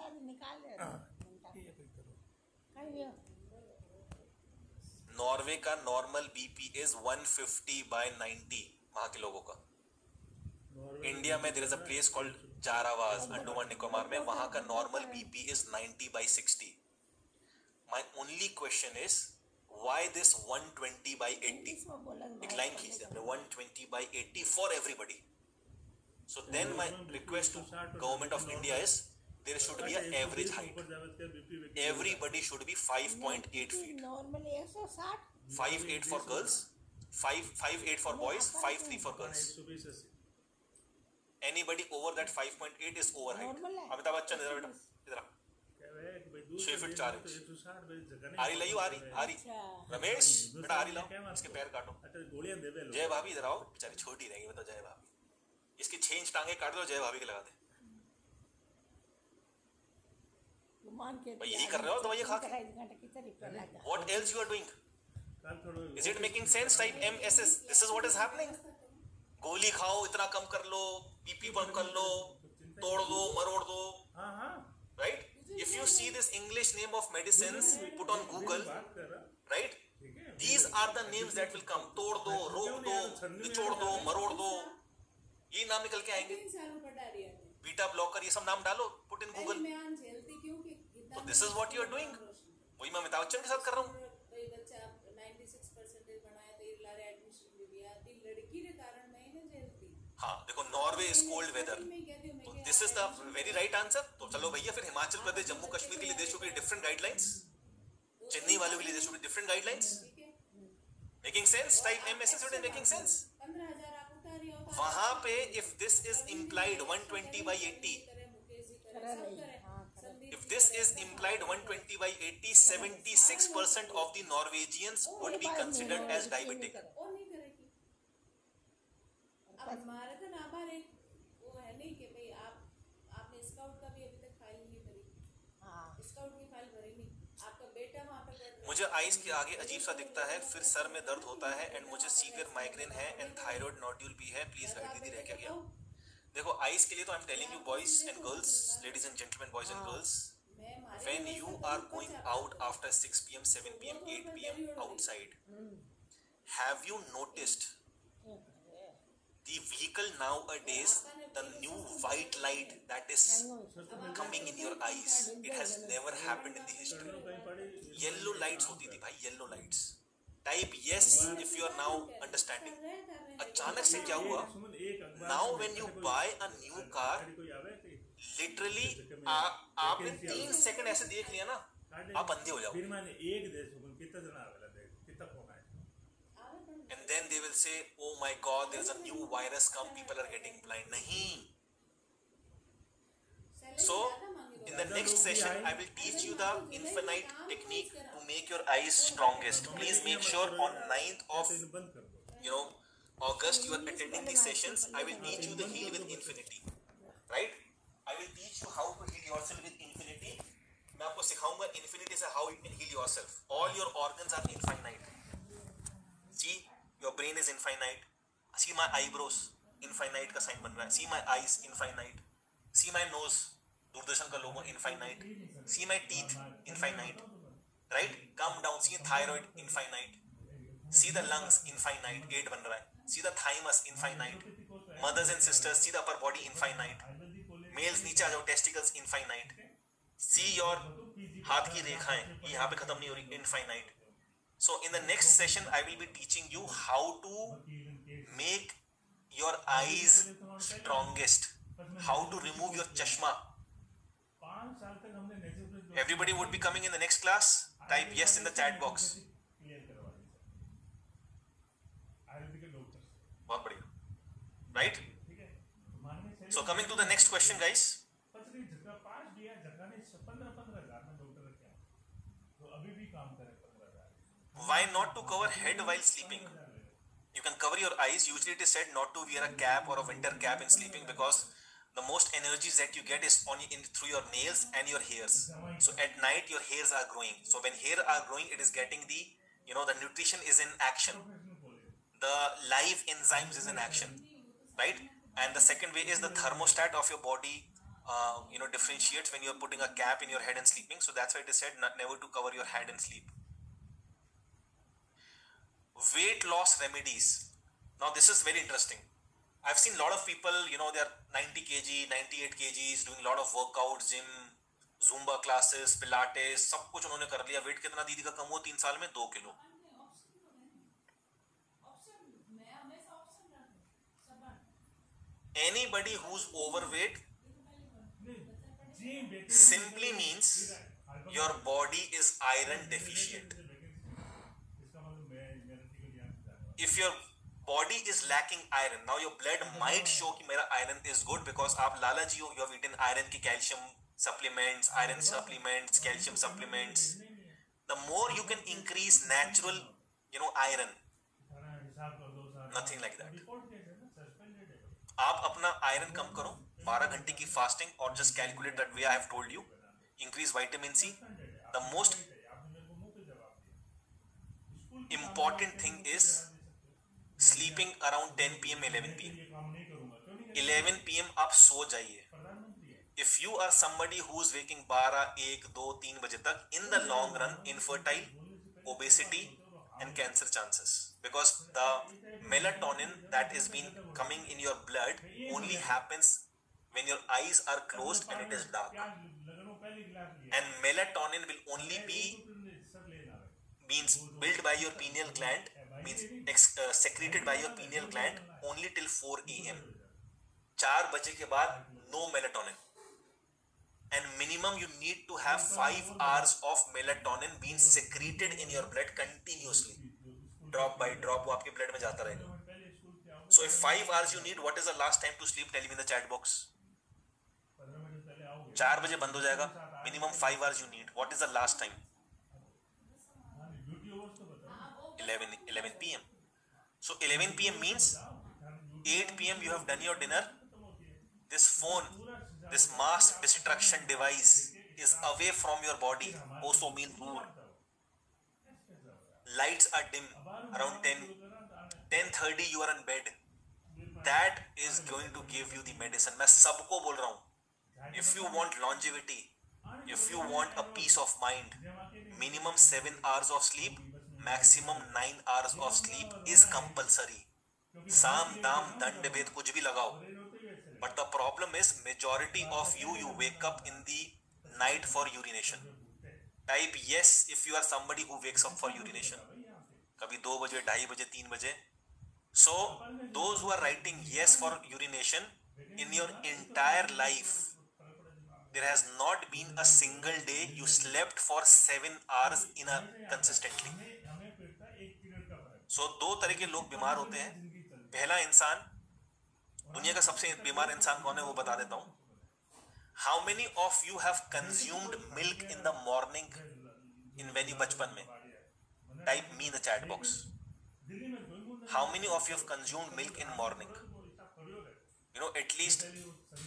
नॉर्वे का नॉर्मल BP is 150/90 वहां के लोगों का. इंडिया में there is a place called जारावाज, Andaman Nicobar में, वहां का normal BP is 90/60. My only question is why this 120/80? एक लाइन खींच दे हमने 120/80 for everybody. So then my request to government of India is there should be an average height. Everybody should be 5.8 feet. Normally 160. 5'8" for girls, 5'8" for boys, 5'3" for girls. Anybody over that 5.8 is over height. Normal है. अमिताभ बच्चन इधर बेटा, इधर आ. 6 feet 4 inch. आरी लाइयो, आरी रमेश बेटा, आरी लाओ, इसके पैर काटो. गोलियां दे दे लो. जय भाभी इधर आओ, बेचारी छोटी रहेगी. बताओ जय भाभी, इसकी 6 इंच टांगे काट दो, जय भाभी के लगा दे. भाई यही कर रहे हो दवाइयाँ खा के. What else you are doing? Is it making sense? Type MSS. This is what is happening. गोली खाओ, इतना कम कर लो, BP बंद कर लो, तोड़ दो, मरोड़ दो. हाँ हाँ. Right? If you see this English name of medicines, put on Google. Right? These are the names that will come. तोड़ दो, रोक दो, निचोड़ दो, मरोड़ दो. ये नाम निकल के आएंगे. बीटा ब्लॉकर, ये सब नाम डालो, put in Google. तो this is what you are doing. वही मैं अमिताभ बच्चन के साथ कर रहा हूँ. हाँ देखो, नॉर्वे इज कोल्ड वेदर. तो this is the very right answer. तो चलो भैया, फिर हिमाचल प्रदेश, जम्मू कश्मीर के लिए देश की डिफरेंट गाइडलाइंस, चेन्नई वालों के लिए देश की different guidelines. Making sense? Type MSS, it is making sense. वहां पे if this is implied 120/80, if this is implied 120/80, 76% of the Norwegians would be considered as diabetic. हमारा तो नाबार एक वो है नहीं कि भाई आपने स्काउट का भी अभी तक फाइल नहीं भरी. स्काउट की फाइल भरी नहीं. आपका बेटा वहाँ पे पढ़ रहा है. मुझे आइज के आगे अजीब सा दिखता है, फिर सर में दर्द होता है, एंड मुझे सीवियर माइग्रेन है, एंड थायराइड नोड्यूल भी है. प्लीज राइट दीदी, रह क्या गया. देखो आइज के लिए तो आई am telling you boys and girls, ladies and gentleman, boys and girls, when you are going out after 6 p.m., 7 p.m., 8 p.m. outside, have you noticed the vehicle nowadays, the new white light that is coming in your eyes, it has never happened in the history. Yellow lights होती थी भाई, yellow lights. Type yes if you are now understanding. अचानक से क्या हुआ? Now when you buy a new car, literally आपने 3 second ऐसे देख लिया ना, आप अंधे हो जाओ. फिर मैंने एक देश में कितना जना आवेला देख कितना फोन आया. And then they will say, oh my god, there is a new virus come, people are getting blind. Nahi. So in the next session I will teach you the infinite technique to make your eyes strongest. Please make sure on 9th of August you are attending these sessions. I will teach you the heal with infinity, right? I will teach you how to heal yourself with infinity. मैं आपको सिखाऊंगा infinity से how you can heal yourself. All your organs are infinite. See, your brain is infinite. See my eyebrows, infinite का sign बन रहा है. See my eyes, infinite. See my nose, Doordarshan का logo, infinite. See my teeth, infinite. Right? Come down. See thyroid, infinite. See the lungs, infinite. 8 बन रहा है. See the thymus, infinite. Mothers and sisters, see the upper body, infinite. Males नीचे आ जाओ, testicles, infinite. See your हाथ की रेखाएं, ये यहाँ पे खत्म नहीं हो रही, infinite. So in the next session, I will be teaching you how to make your eyes strongest. How to remove your chashma. Everybody would be coming in the next class. Type yes in the chat box. बहुत बढ़िया. Right? So coming to the next question, guys. Why not to cover head while sleeping? You can cover your eyes. Usually it is said not to wear a cap or a winter cap in sleeping because the most energies that you get is through your nails and your hairs. So at night your hairs are growing. So when hair are growing, it is getting the nutrition is in action. The live enzymes is in action, right? And the second way is the thermostat of your body differentiates when you are putting a cap in your head and sleeping. So that's why it is said never to cover your head and sleep. Weight loss remedies. Now this is very interesting. I've seen a lot of people, they are 90 kg, 98 kgs, doing a lot of workout, gym, Zumba classes, Pilates, सब कुछ उन्होंने कर लिया. Wait कितना दीदी का कम हुआ 3 साल में? 2 kilo. Anybody who's overweight simply means your body is iron deficient. If your body is lacking iron, now your blood might show कि मेरा iron is good because आप लालची हो, you have eaten iron की calcium supplements, iron supplements, calcium supplements. The more you can increase natural, iron, nothing like that. आप अपना iron कम करो, 12 घंटे की fasting और just calculate that way I have told you. Increase vitamin C. The most important thing is sleeping around 10 p.m. 11 p.m. 11 p.m. आप सो जाइए. If you are somebody who is waking 12, 1, 2, 3 बजे तक, in the long run, infertile, obesity and cancer chances. Because the melatonin that is been coming in your blood only happens when your eyes are closed and it is dark. And melatonin will only means built by your pineal gland, means secreted by your pineal gland only till 4 a.m. 4 बजे के बाद no melatonin. And minimum you need to have 5 hours of melatonin being secreted in your blood continuously. Drop by drop वो आपके blood में जाता रहेगा. So if 5 hours you need, what is the last time to sleep? Tell me in the chat box. 4 बजे बंद हो जाएगा. Minimum 5 hours you need. What is the last time? 11 p.m. So 11 p.m. means 8 p.m. you have done your dinner. This phone, this mass destruction device is away from your body. Also means dur. Lights are dim around 10:30 you are in bed. That is going to give you the medicine. मैं सबको बोल रहा हूँ. If you want longevity, If you want a peace of mind, minimum 7 hours of sleep, maximum 9 hours of sleep is compulsory. साम दाम दंड भेद कुछ भी लगाओ, but the problem is majority of you wake up in the night for urination. Type yes if you are somebody who wakes up for urination. कभी 2 बजे, 2:30 बजे, 3 बजे. So those who are writing yes for urination, in your entire life there has not been a single day you slept for 7 hours in a consistently. So 2 तरह के लोग बीमार होते हैं. पहला इंसान, दुनिया का सबसे बीमार इंसान कौन है वो बता देता हूं. How many of you have consumed milk in the morning in when you बचपन में? Type me in the chat box. How many of you have consumed milk in morning? You know, at least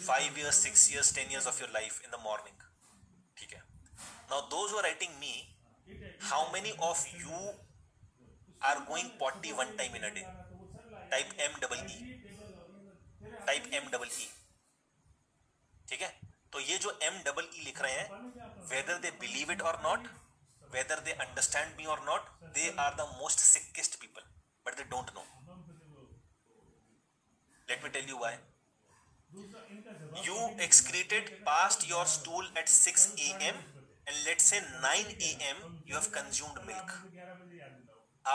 5 years, 6 years, 10 years of your life in the morning. ठीक है. Now those who are writing me, how many of you are going potty one time in a day? Type M-E-E. Type M-E-E. ठीक है. तो ये जो M-E-E लिख रहे हैं, whether they believe it or not, whether they understand me or not, they are the most sickest people, but they don't know. Let me tell you why. You excreted past your stool at 6 a.m. and let's say 9 a.m. you have consumed milk.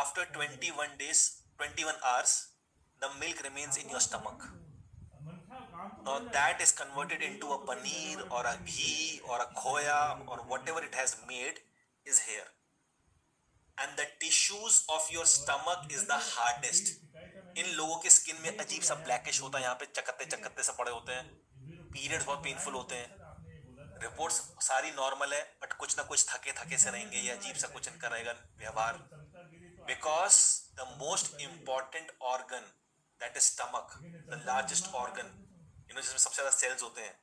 After 21 days, 21 hours, the milk remains in your stomach. Now that is converted into a paneer or a ghee or a khoya or whatever it has made is here. And the tissues of your stomach is the hardest. इन लोगों के skin में अजीब सा blackish होता है, यहाँ पे चकत्ते चकत्ते से पड़े होते हैं, पीरियड्स बहुत पेनफुल होते हैं, रिपोर्ट्स सारी नॉर्मल है बट कुछ ना कुछ थके थके से रहेंगे, ये अजीब सा कुछ इनका रहेगा व्यवहार. Because the most important organ that is stomach, the largest organ, you know, जिसमें सबसे ज्यादा सेल्स होते हैं,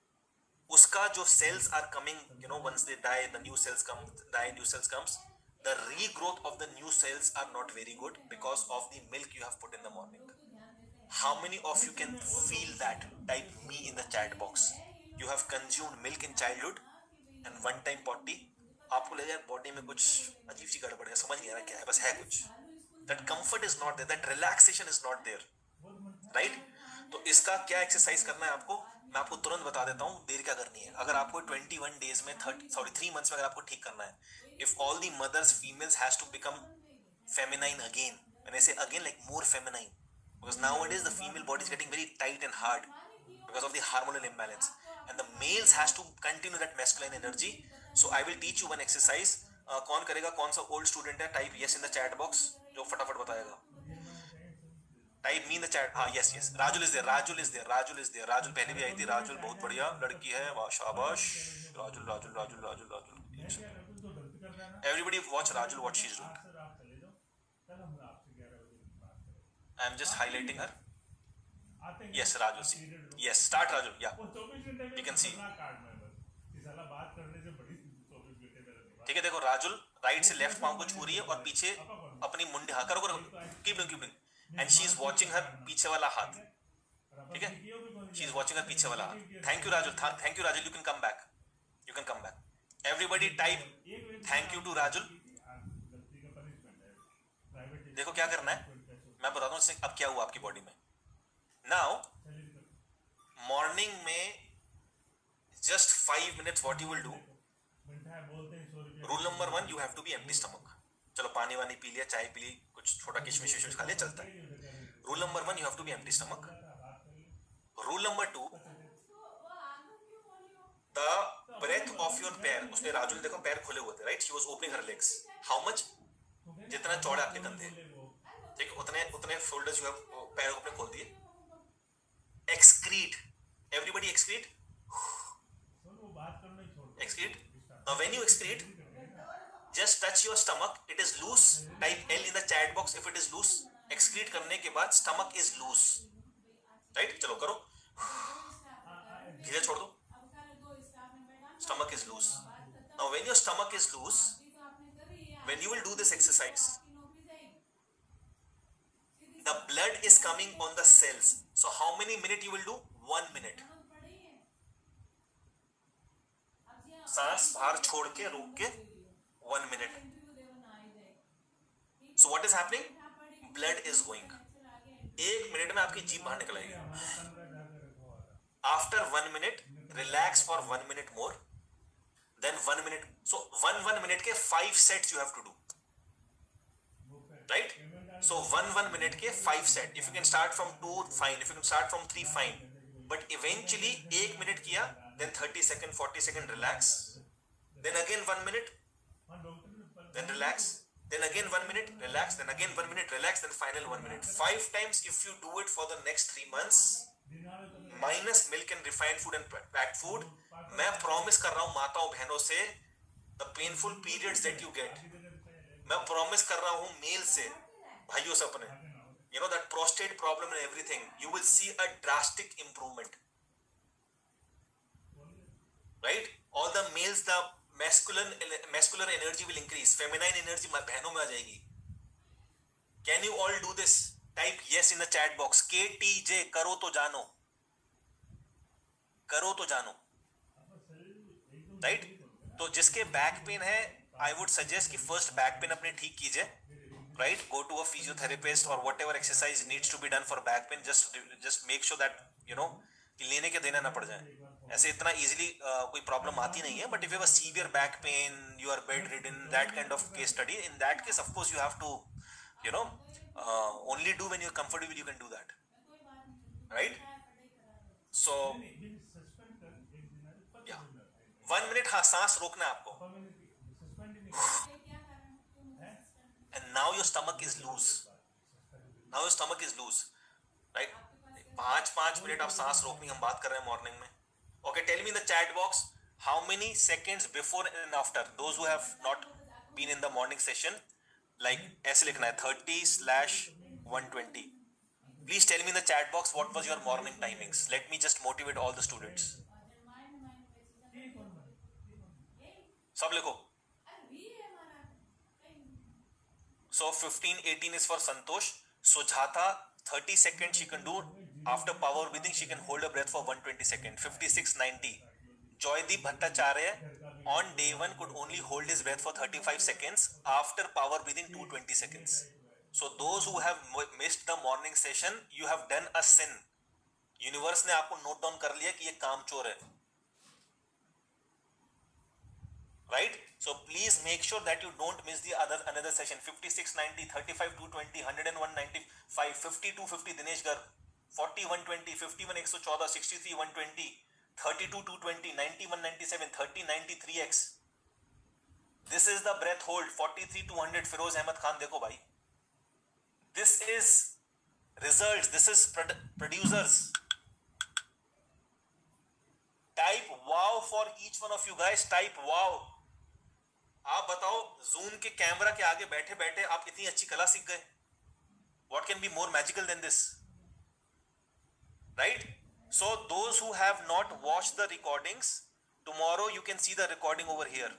उसका जो cells are coming, you know, once they die the new cells come, die new cells comes, the regrowth of the new cells are not very good because of the milk you have put in the morning. How many of you can feel that? Type me in the chat box. You have consumed milk in childhood and one time potty. आपको लगा यार body में कुछ अजीब सी गड़बड़ है, समझ नहीं आ रहा क्या है, बस है कुछ. That comfort is not there, that relaxation is not there, right? तो इसका क्या एक्सरसाइज करना है आपको, मैं आपको तुरंत बता देता हूँ, देर क्या करनी है. अगर आपको 21 डेज में 3 मंथ्स में अगर आपको ठीक करना है, if all the mothers, females has to become feminine again, when I say again, like more feminine, because nowadays the female body is getting very tight and hard because of the hormonal imbalance, and the males has to continue that masculine energy. So I will teach you one exercise. कौन करेगा, कौन सा old student है, type yes in the chat box, जो फटाफट बताएगा. Type me in the chat. हाँ, yes yes, Rajul is there, Rajul is there, Rajul is there. Rajul पहले भी आई थी, Rajul बहुत बढ़िया लड़की है, वाह शाबाश. Rajul Rajul Rajul Rajul Rajul. Everybody watch Rajul, what she's doing. I am just highlighting her. Yes, Rajul, see. Yes, start Rajul. Yeah, you can see. ठीक है, देखो Rajul राइट से लेफ्ट पाँव को छू रही है और पीछे अपनी मुंडी, हाँ करो करो, keep doing, and she is watching her पीछे वाला हाथ. ठीक है, शी इज वाचिंग हर पीछे वाला हाथ. Thank you Rajul, thank you Rajul. You can come back, you can come back. Everybody type thank you to Rajul. देखो क्या करना है, मैं बताता हूँ अब क्या हुआ आपकी बॉडी में. नाउ मॉर्निंग में just 5 minutes what you will do. Rule number 1, you have to be empty stomach. चलो पानी वानी पी लिया, चाय पी ली, कुछ छोटा किशमिश विशमिश खा लिया, चलता है. Rule number 1, you have to be empty stomach. Rule number 2, the breadth of your पैर, उसने राजू ने देखो पैर खुले हुए थे, right? She was opening her legs. How much? जितना चौड़े आपके कंधे, ठीक, उतने shoulders you have, पैरों को अपने खोल दिए. Excrete. Everybody excrete. Excrete. Now when you excrete, just touch your stomach. It is loose. Type L in the chat box if it is loose. Excrete करने के बाद stomach is loose. Right? चलो करो. धीरे छोड़ दो. Stomach is loose. Now when your stomach is loose, when you will do this exercise, the blood is coming on the cells. So how many minutes you will do? 1 minute. सांस बाहर छोड़ के रोक के 1 minute. So what is happening? Blood is going. 1 minute में आपकी जीभ बाहर निकल आएगी. After 1 minute, relax for 1 minute more. Then 1 minute. So 1 minute के 5 sets you have to do. Right? So 1 minute के 5 set. If you can start from 2, fine. If you can start from 3, fine. But eventually 1 minute किया, then 30 second, 40 second relax. Then again 1 minute. Then relax. Then again 1 minute, relax. Then again 1 minute, relax. Then final 1 minute. 5 times if you do it for the next 3 months. Minus milk and refined food and packed food. मैं promise कर रहा हूँ माताओं बहनों से the painful periods that you get. मैं promise कर रहा हूँ मेल से भाइयों से अपने. You know that prostate problem and everything. You will see a drastic improvement. Right? All the males, the muscular energy will increase. Feminine energy बहनों में आ जाएगी. Can you all do this? Type yes in the chat box. KTJ करो तो जानो. करो तो जानो. Right? तो जिसके बैक पेन है, I would suggest कि first बैक पेन अपने ठीक कीजिए. Right? Go to a physiotherapist or whatever exercise needs to be done for back pain. Just make sure that you know कि लेने के देना ना पड़ जाए. ऐसे इतना easily कोई problem आती नहीं है. But if you have a severe back pain, you are bedridden, that kind of case study. In that case, of course, you have to, you know, only do when you're comfortable. You can do that. Right? So, yeah. 1 minute हाँ सांस रोकना है आपको. And now your stomach is loose. Now your stomach is loose. Right? 5 minute आप सांस रोकनी हम बात कर रहे हैं मॉर्निंग में. Okay, tell me in the chat box how many seconds before and after. Those who have not been in the morning session, like ऐसे लिखना है 30/120. Please tell me in the chat box what was your morning timings. Let me just motivate all the students. सब लिखो. So 15-18 is for Santosh. Sujata 30 seconds she can do. After power breathing she can hold her breath for 120 seconds. 56-90. Joydeep Bhattacharya on day 1 could only hold his breath for 35 seconds. After power breathing 220 seconds. So those who have missed the morning session, you have done a sin. Universe ने आपको note down कर लिया कि ये कामचोर है. Right? So please make sure that you don't miss the another session. 56-90, 35-220, 101-95, 50-250 Dinesh Garg, 40-120, 51-114, 63-120, 32-220, 91-97, 30-93x. This is the breath hold. 43-200 Firoz Ahmed Khan. देखो भाई. This is results. This is producers. Type wow for each one of you guys. Type wow. आप बताओ zoom के camera के आगे बैठे बैठे आप इतनी अच्छी कला सीख गए. What can be more magical than this? Right? So those who have not watched the recordings, tomorrow you can see the recording over here.